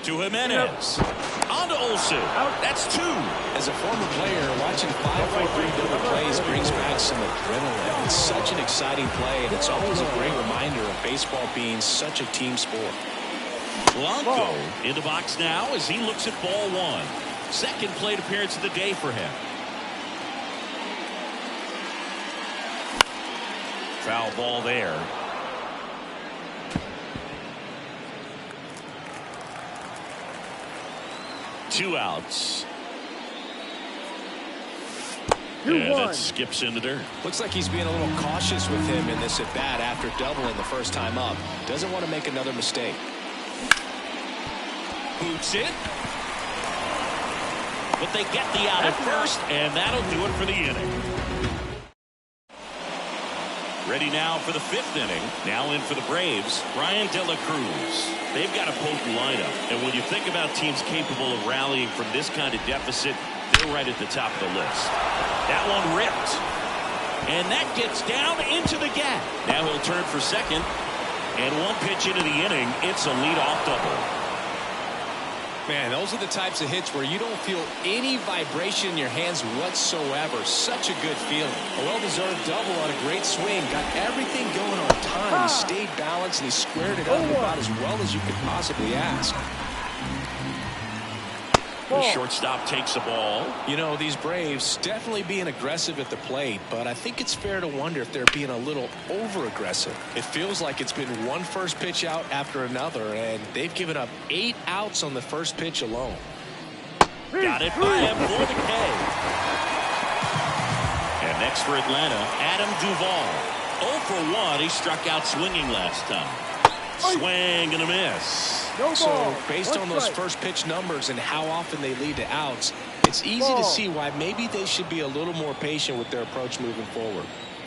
A: To Jimenez. On to Olsen. That's 2.
B: As a former player, watching 5-4-3 double plays brings back some adrenaline. It's such an exciting play, and it's always a great reminder of baseball being such a team sport.
A: Blanco in the box now as he looks at ball 1. Second plate appearance of the day for him. Foul ball there. Two outs. And that skips in the dirt.
B: Looks like he's being a little cautious with him in this at-bat after doubling the first time up. Doesn't want to make another mistake.
A: Boots it. But they get the out at first, and that'll do it for the inning. Ready now for the 5th inning. Now in for the Braves, Brian De La Cruz. They've got a potent lineup, and when you think about teams capable of rallying from this kind of deficit, they're right at the top of the list. That one ripped. And that gets down into the gap. Now he'll turn for second. And one pitch into the inning, it's a leadoff double.
B: Man, those are the types of hits where you don't feel any vibration in your hands whatsoever. Such a good feeling. A well-deserved double on a great swing. Got everything going on time. He stayed balanced and he squared it up about as well as you could possibly ask.
A: The shortstop takes the ball.
B: You know, these Braves definitely being aggressive at the plate, but I think it's fair to wonder if they're being a little over-aggressive. It feels like it's been one first pitch out after another, and they've given up 8 outs on the first pitch alone.
A: Got it by him for the K. And next for Atlanta, Adam Duvall. 0 for 1. He struck out swinging last time. Swing and a miss.
B: So based on those first pitch numbers and how often they lead to outs, it's easy to see why maybe they should be a little more patient with their approach moving forward.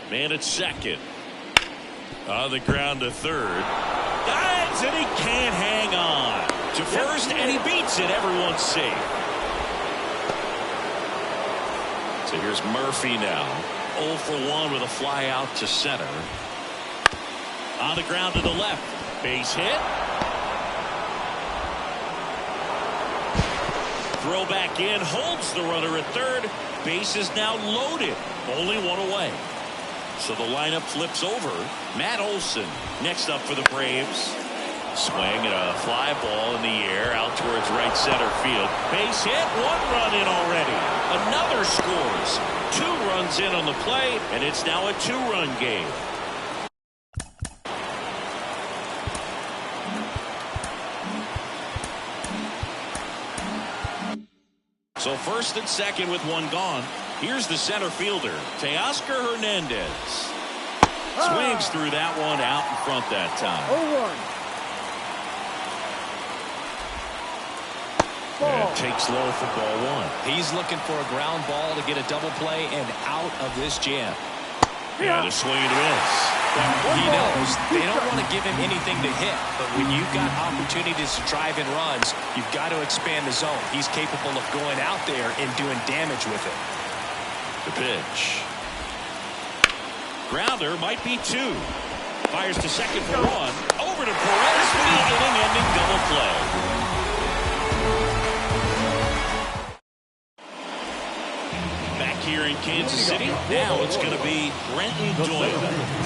A: Man at second. On the ground to third. Dives and he can't hang on. To first and he beats it. Everyone's safe. So here's Murphy now. 0 for 1 with a fly out to center. On the ground to the left. Base hit. Throw back in, holds the runner at third. Base is now loaded. Only one away. So the lineup flips over. Matt Olson next up for the Braves. Swing and a fly ball in the air out towards right center field. Base hit, 1 run in already. Another scores. 2 runs in on the play, and it's now a 2-run game. So first and second with 1 gone. Here's the center fielder, Teoscar Hernandez. Swings through that one out in front that time.
D: 0-1.
A: And takes low for ball 1.
B: He's looking for a ground ball to get a double play and out of this jam.
A: And a swing and a miss.
B: He knows they don't want to give him anything to hit, but when you've got opportunities to drive in runs, you've got to expand the zone. He's capable of going out there and doing damage with it.
A: The pitch. Grounder might be 2. Fires to second for 1. Over to Perez for the inning-ending double play. Back here in Kansas City, now it's going to be Brenton Doyle.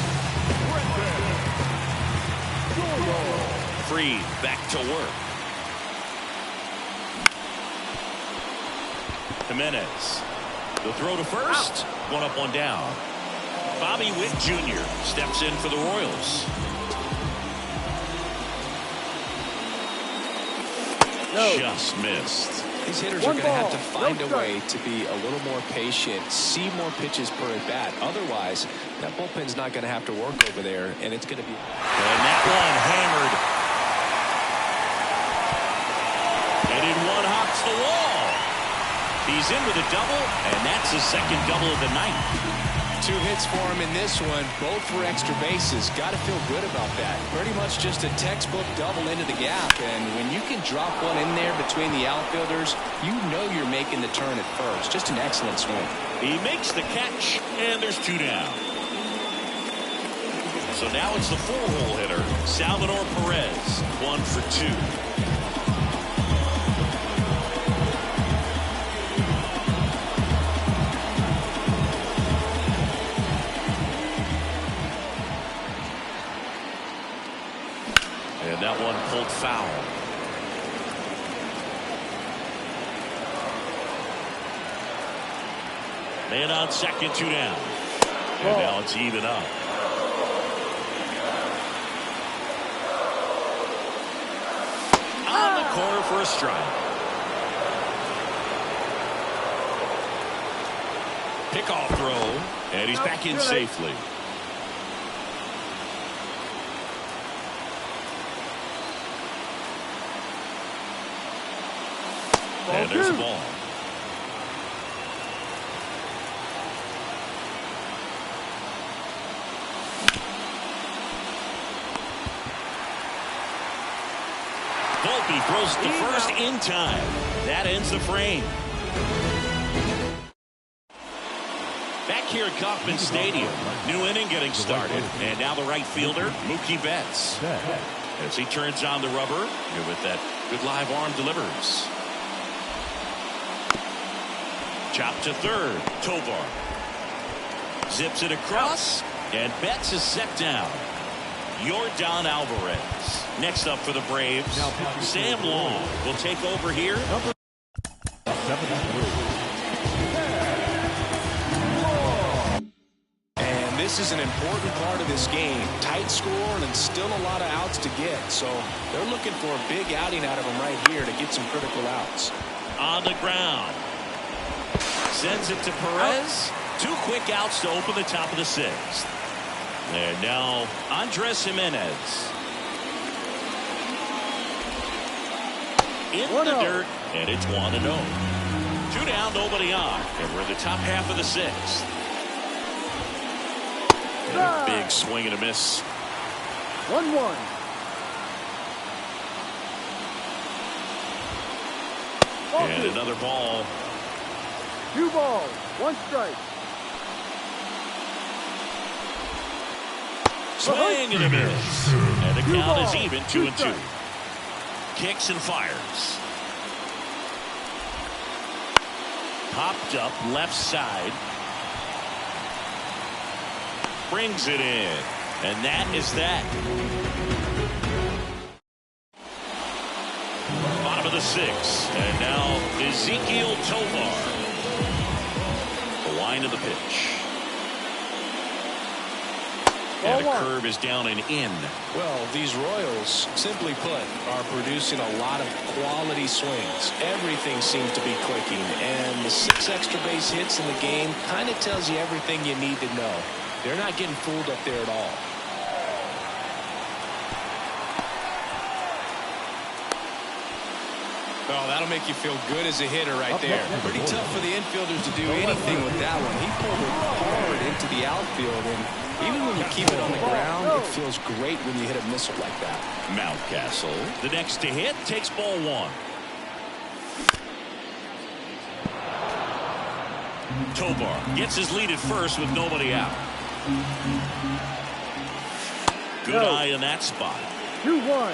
A: Freed back to work. Jimenez. The throw to first. 1 up, 1 down. Bobby Witt Jr. steps in for the Royals. Just missed.
B: These hitters are going to have to find a way to be a little more patient, see more pitches per at bat. Otherwise, that bullpen's not going to have to work over there, and it's going to be.
A: And that one hammered. And in 1 hops the wall. He's in with a double, and that's his second double of the night.
B: 2 hits for him in this one, both for extra bases. Got to feel good about that. Pretty much just a textbook double into the gap, and when you can drop one in there between the outfielders, you know you're making the turn at first. Just an excellent swing.
A: He makes the catch, and there's 2 down. So now it's the 4-hole hitter, Salvador Perez, 1 for 2. And that one pulled foul. Man on second, 2 down. And now it's even up. On the corner for a strike. Pickoff throw, and he's back in safely. And there's the ball. Volpe throws to first in time. That ends the frame. Back here at Kauffman Stadium, new inning getting started, and now the right fielder, Mookie Betts. As he turns on the rubber, here with that good live arm delivers. Chop to third. Tovar zips it across, and Betts is set down. Yordan Alvarez next up for the Braves. Sam Long will take over here.
C: Number 73.
B: And this is an important part of this game. Tight score and still a lot of outs to get. So they're looking for a big outing out of him right here to get some critical outs.
A: On the ground. Sends it to Perez. 2 quick outs to open the top of the 6th. And now Andres Jimenez. In the dirt, and it's 1-0. 2 down, nobody on. And we're in the top half of the 6th. And a big swing and a miss.
D: 1-1.
A: And another ball.
D: 2 balls, 1 strike.
A: Swing and a miss. And the count is even, 2-2. Kicks and fires. Popped up left side. Brings it in. And that is that. Bottom of the 6th. And now Ezequiel Tovar. The line of the pitch. And a curve is down and in.
B: Well, these Royals, simply put, are producing a lot of quality swings. Everything seems to be clicking, and the 6 extra base hits in the game kind of tells you everything you need to know. They're not getting fooled up there at all. Oh, that'll make you feel good as a hitter right there. Pretty tough for the infielders to do anything with that one. He pulled it hard into the outfield, and even when you keep it on the ground, it feels great when you hit a missile like that.
A: Mountcastle, the next to hit, takes ball 1. Tovar gets his lead at first with nobody out. Good eye in that spot.
D: 2-1.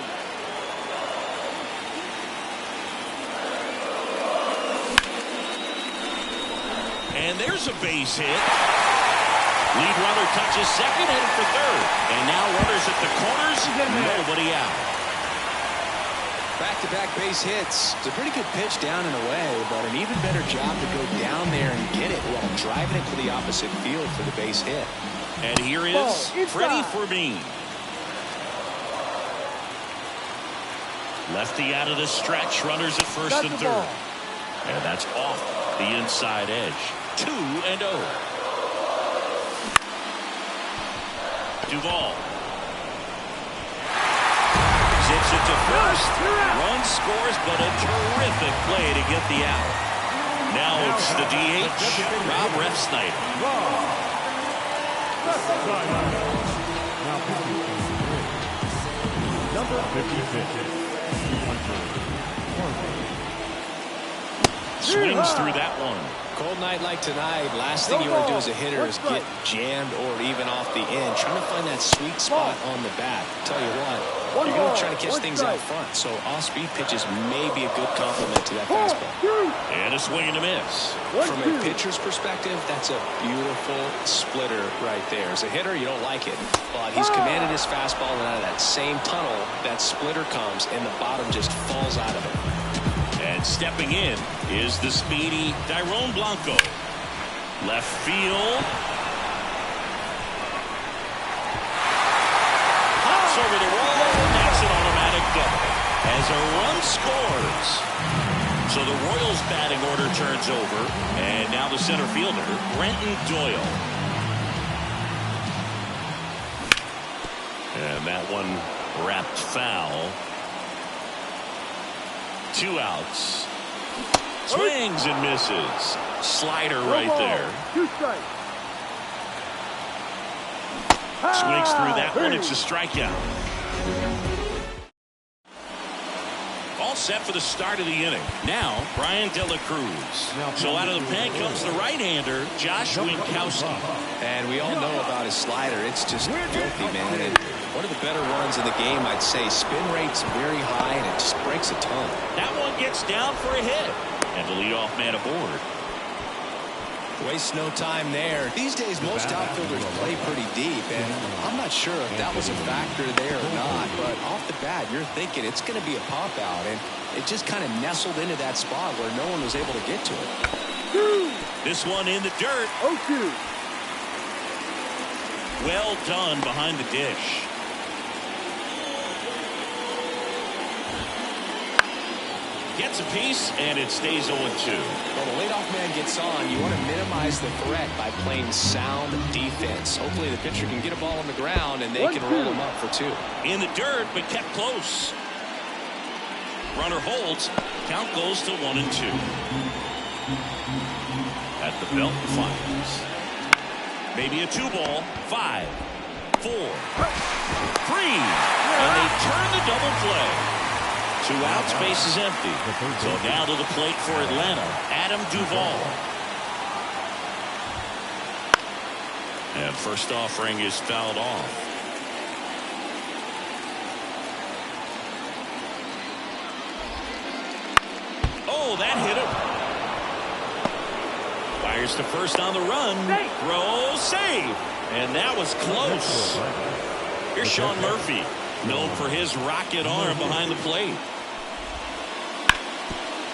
A: And there's a base hit. Lead runner touches second, headed for third. And now runners at the corners, nobody out.
B: Back-to-back base hits. It's a pretty good pitch down and away, but an even better job to go down there and get it while driving it to the opposite field for the base hit.
A: And here is Freddie Fermin. Lefty out of the stretch, runners at first and third. And that's off the inside edge. 2-0. Duvall zips it to first. Run scores, but a terrific play to get the out. Now it's the DH, Rob Refsnyder.
C: Number 56.
A: Swings through that one.
B: Cold night like tonight, last thing you want to do as a hitter is get jammed or even off the end. Trying to find that sweet spot on the bat. Tell you what, you're going to try to catch things out front. So off-speed pitches may be a good complement to that fastball.
A: And a swing and a miss.
B: From a pitcher's perspective, that's a beautiful splitter right there. As a hitter, you don't like it. But he's commanded his fastball, and out of that same tunnel, that splitter comes, and the bottom just falls out of it.
A: And stepping in is the speedy Dairon Blanco. Left field. Pops over the wall, and that's an automatic double. As a run scores. So the Royals batting order turns over. And now the center fielder, Brenton Doyle. And that one wrapped foul. 2 outs. Swings and misses. Slider right there.
D: 2 strikes.
A: Swings through that one. It's a strikeout. set for the start of the inning. Now, Brian De La Cruz. So out of the pen comes the right-hander, Josh Winkowski.
B: And we all know about his slider. It's just filthy, man. And one of the better ones in the game, I'd say. Spin rate's very high, and it just breaks a ton.
A: That one gets down for a hit. And the leadoff man aboard.
B: Waste no time there. These days, most outfielders play pretty deep, and I'm not sure if that was a factor there or not, but off the bat, you're thinking it's going to be a pop-out, and it just kind of nestled into that spot where no one was able to get to it.
A: This one in the dirt.
D: 0-2.
A: Well done behind the dish. Gets a piece, and it stays 0-2.
B: Well, the leadoff man gets on. You want to minimize the threat by playing sound defense. Hopefully the pitcher can get a ball on the ground, and they can roll him up for 2.
A: In the dirt, but kept close. Runner holds. Count goes to 1-2. At the belt, fires. Maybe a 2-ball. 5, 4, 3. And they turn the double play. 2 outs, base is empty. So now to the plate for Atlanta, Adam Duvall. And first offering is fouled off. Oh, that hit him. Fires to first on the run. Throw, save. And that was close. Here's Sean Murphy, known for his rocket arm behind the plate.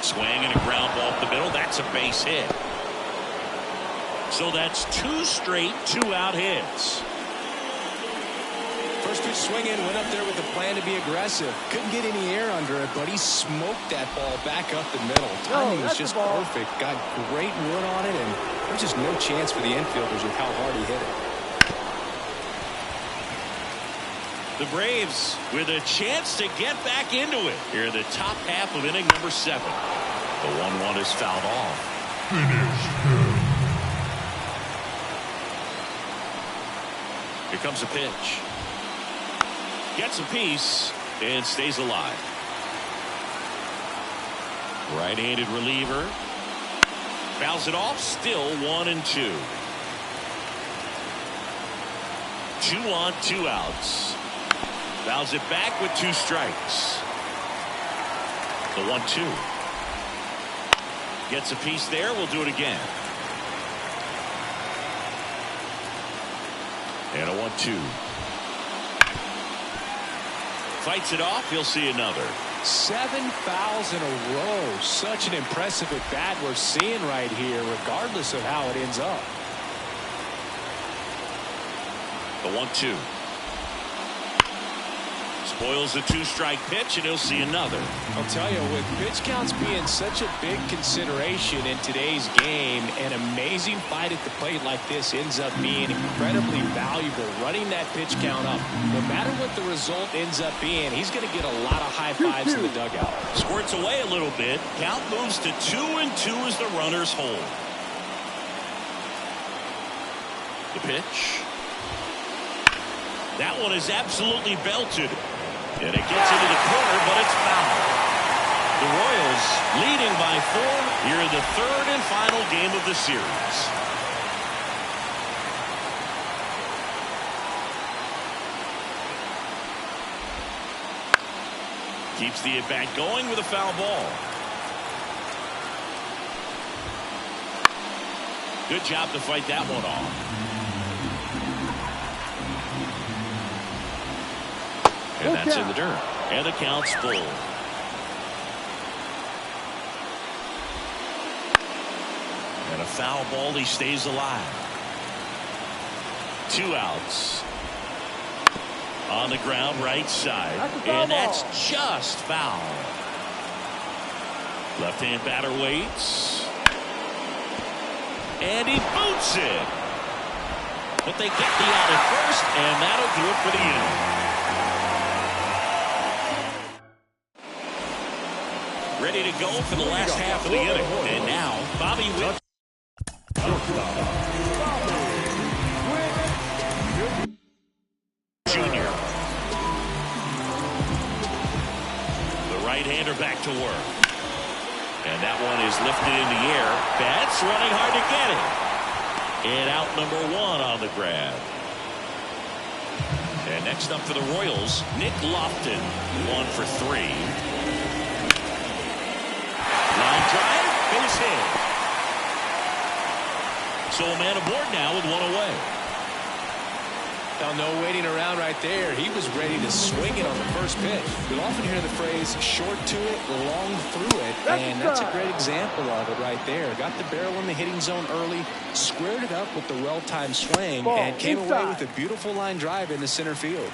A: Swing and a ground ball up the middle. That's a base hit. So that's 2 straight 2-out hits.
B: First pitch swinging, went up there with the plan to be aggressive. Couldn't get any air under it, but he smoked that ball back up the middle. Timing was just perfect. Got great wood on it, and there's just no chance for the infielders with how hard he hit it.
A: The Braves with a chance to get back into it here in the top half of inning number 7. The 1-1 is fouled off. Here comes a pitch. Gets a piece and stays alive. Right-handed reliever. Fouls it off. Still 1-2. 2 on, 2 outs. Fouls it back with 2 strikes. The 1-2. Gets a piece there. We'll do it again. And a 1-2. Fights it off. He'll see another.
B: 7 fouls in a row. Such an impressive at bat we're seeing right here, regardless of how it ends up.
A: The 1-2. Spoils the 2-strike pitch, and he'll see another.
B: I'll tell you, with pitch counts being such a big consideration in today's game, an amazing fight at the plate like this ends up being incredibly valuable. Running that pitch count up, no matter what the result ends up being, he's going to get a lot of high fives in the dugout.
A: Squirts away a little bit. Count moves to 2-2 as the runners hold. The pitch. That one is absolutely belted. And it gets into the corner, but it's foul. The Royals leading by 4 here in the 3rd and final game of the series. Keeps the at-bat going with a foul ball. Good job to fight that one off. And that's in the dirt. And the count's full. And a foul ball. He stays alive. 2 outs. On the ground, right side. And that's just foul. Left-hand batter waits. And he boots it. But they get the out at first, and that'll do it for the inning. Ready to go for the last half of the inning. And now, Bobby Witt. Jr. The right-hander back to work. And that one is lifted in the air. Betts running hard to get it. And out number 1 on the grab. And next up for the Royals, Nick Lofton, 1 for 3. Line drive, base hit. So a man aboard now with 1 away.
B: Now, no waiting around right there. He was ready to swing it on the first pitch. You'll often hear the phrase short to it, long through it, and that's a great example of it right there. Got the barrel in the hitting zone early, squared it up with the well-timed swing, and came away with a beautiful line drive into center field.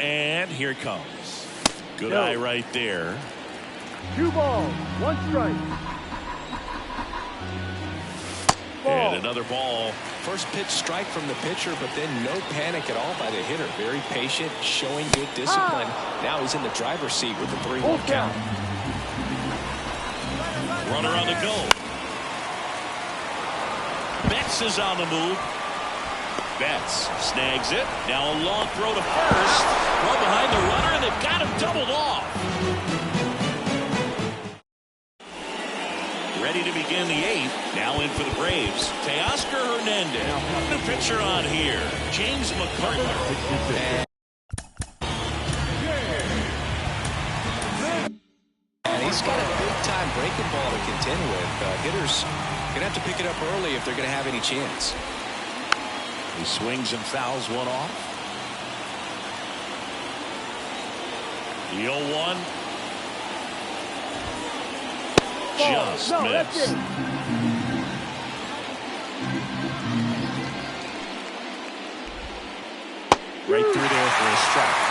A: And here it comes. Good eye right there.
D: 2 balls, 1 strike.
A: And another ball.
B: First pitch strike from the pitcher, but then no panic at all by the hitter. Very patient, showing good discipline. Now he's in the driver's seat with the 3-1 count.
A: Runner on the go. Betts is on the move. Betts snags it. Now a long throw to first. Run behind the runner, and they've got him doubled off. Ready to begin the 8th. Now in for the Braves, Teoscar Hernandez. The pitcher on here, James McCarthy.
B: And he's got a big-time breaking ball to contend with. Hitters going to have to pick it up early if they're going to have any chance.
A: He swings and fouls one off. The 0-1. Just missed. Right through there for a strike.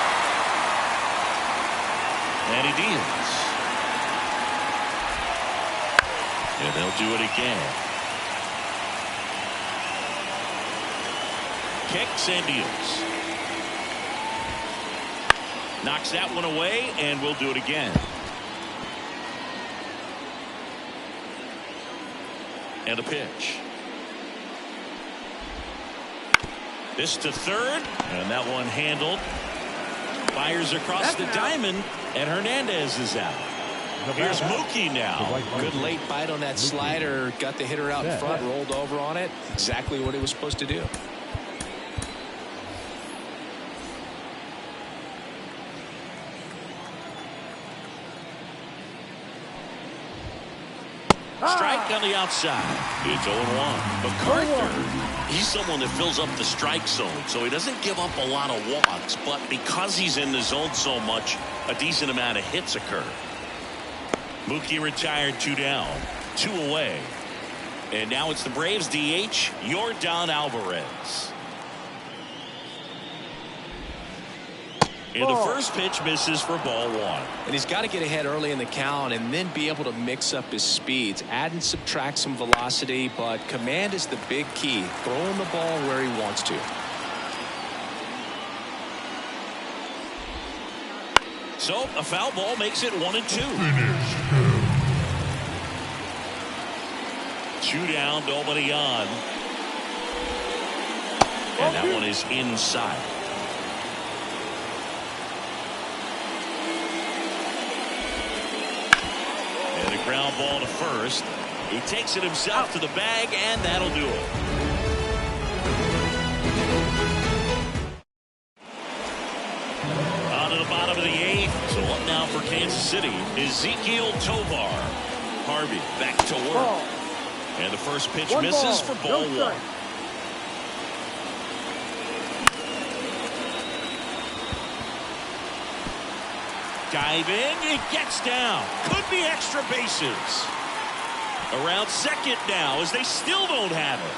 A: And he deals. And they'll do it again. Kicks and deals. Knocks that one away, and we'll do it again. And a pitch. This to third, and that one handled. Fires across the diamond, and Hernandez is out. Here's Mookie now.
B: Good late bite on that slider. Got the hitter out in front, rolled over on it. Exactly what he was supposed to do.
A: Strike on the outside. It's 0-1. MacArthur, he's someone that fills up the strike zone, so he doesn't give up a lot of walks, but because he's in the zone so much, a decent amount of hits occur. Mookie retired 2 down, 2 away. And now it's the Braves DH, Yordan Alvarez. And the first pitch misses for ball 1.
B: And he's got to get ahead early in the count and then be able to mix up his speeds. Add and subtract some velocity, but command is the big key. Throwing the ball where he wants to.
A: So a foul ball makes it 1-2. 2 down, nobody on. And that one is inside. And a ground ball to first. He takes it himself to the bag, and that'll do it. On to the bottom of the 8th. So up now for Kansas City, Ezekiel Tovar. Harvey back to work. And the first pitch misses for ball 1. Dive in, it gets down. Could be extra bases. Around second now as they still don't have it.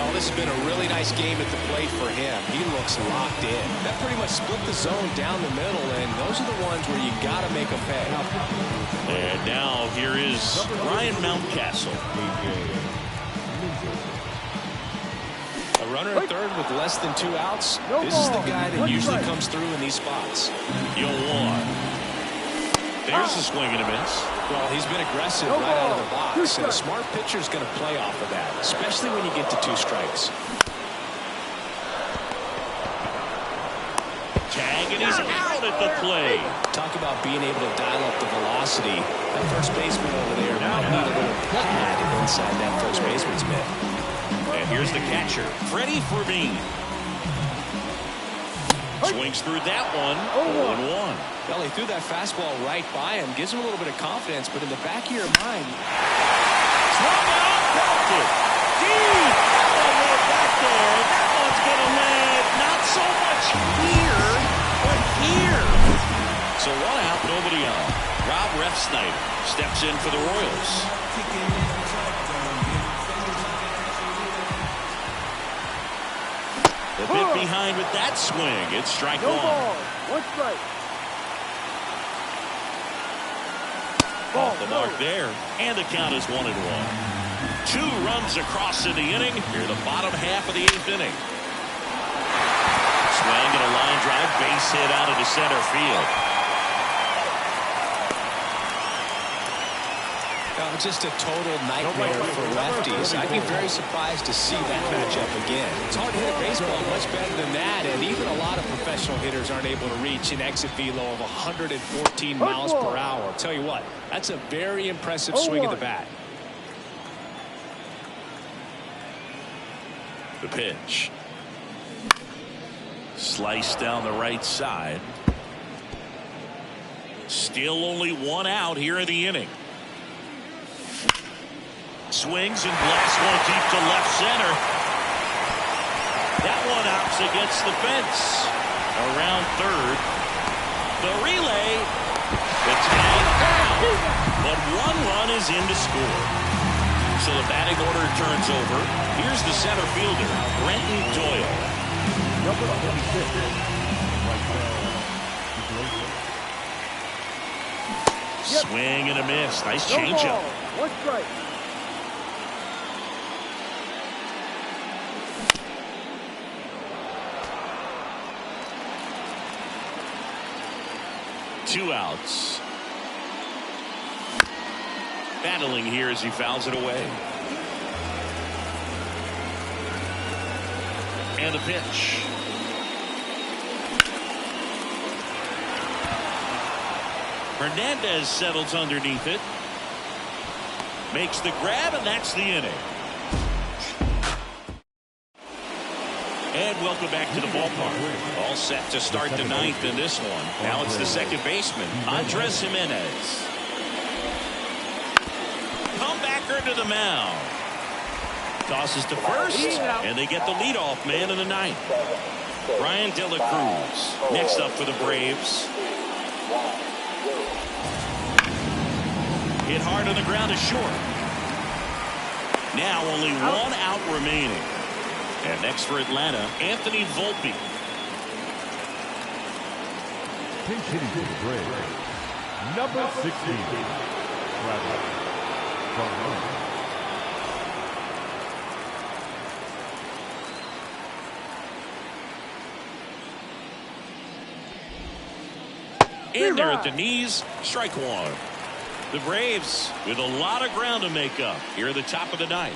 B: Oh, this has been a really nice game at the plate for him. He looks locked in. That pretty much split the zone down the middle, and those are the ones where you got to make a pay.
A: And now here is Ryan Mountcastle.
B: A runner at third with less than 2 outs. This is the guy that usually comes through in these spots.
A: 0-1. There's a swing and a miss.
B: Well, he's been aggressive right out of the box, and a smart pitcher is going to play off of that, especially when you get to 2 strikes.
A: he's out at the plate.
B: Talk about being able to dial up the velocity. That first baseman over there might need a little pad inside that first baseman's mitt.
A: And here's the catcher, Freddie Fermin. Swings through that one. 0-1.
B: Well, he threw that fastball right by him. Gives him a little bit of confidence, but in the back of your mind.
A: Swung out, belted. Deep. That one back there. That one's going to land not so much here, but here. So 1 out, nobody on. Rob Refsnyder steps in for the Royals. A bit behind with that swing. It's strike one.
D: Ball. 1 strike.
A: Off the mark there. And the count is 1-1. 2 runs across in the inning. Here the bottom half of the 8th inning. Swing and a line drive. Base hit out into center field.
B: Just a total nightmare for lefties. I'd be very surprised to see that matchup again. It's hard to hit a baseball much better than that, and even a lot of professional hitters aren't able to reach an exit velo of 114 miles per hour. I'll tell you what, that's a very impressive swing of the bat.
A: The pitch. Sliced down the right side. Still only 1 out here in the inning. Swings and blasts one deep to left center. That one hops against the fence. Around third. The relay. The tag down. But 1 run is in to score. So the batting order turns over. Here's the center fielder, Brenton Doyle.
C: Number 26.
A: Swing and a miss. Nice changeup.
D: 1 strike.
A: Two outs. Battling here as he fouls it away. And the pitch. Hernandez settles underneath it. Makes the grab, and that's the inning. And welcome back to the ballpark. All set to start the 9th in this one. Now it's the second baseman, Andres Jimenez. Comebacker to the mound. Tosses to first, and they get the leadoff man in the 9th. Brian De La Cruz next up for the Braves. Hit hard on the ground to short. Now only 1 out remaining. And next for Atlanta, Anthony Volpe.
C: Pinch hitting for the Braves. Number 16.
A: In there at the knees, strike 1. The Braves with a lot of ground to make up here at the top of the 9th.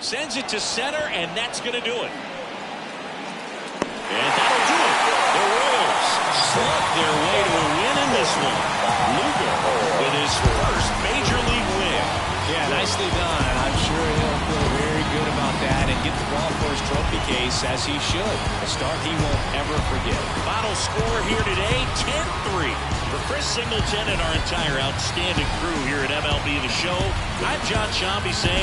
A: Sends it to center, and that's going to do it. And that'll do it. The Royals slug their way to a win in this one. Lugo with his first major league win.
B: Yeah, nicely done. I'm sure he'll feel very good about that and get the ball for his trophy case, as he should. A start he won't ever forget.
A: Final score here today, 10-3. For Chris Singleton and our entire outstanding crew here at MLB The Show, I'm John Shambi saying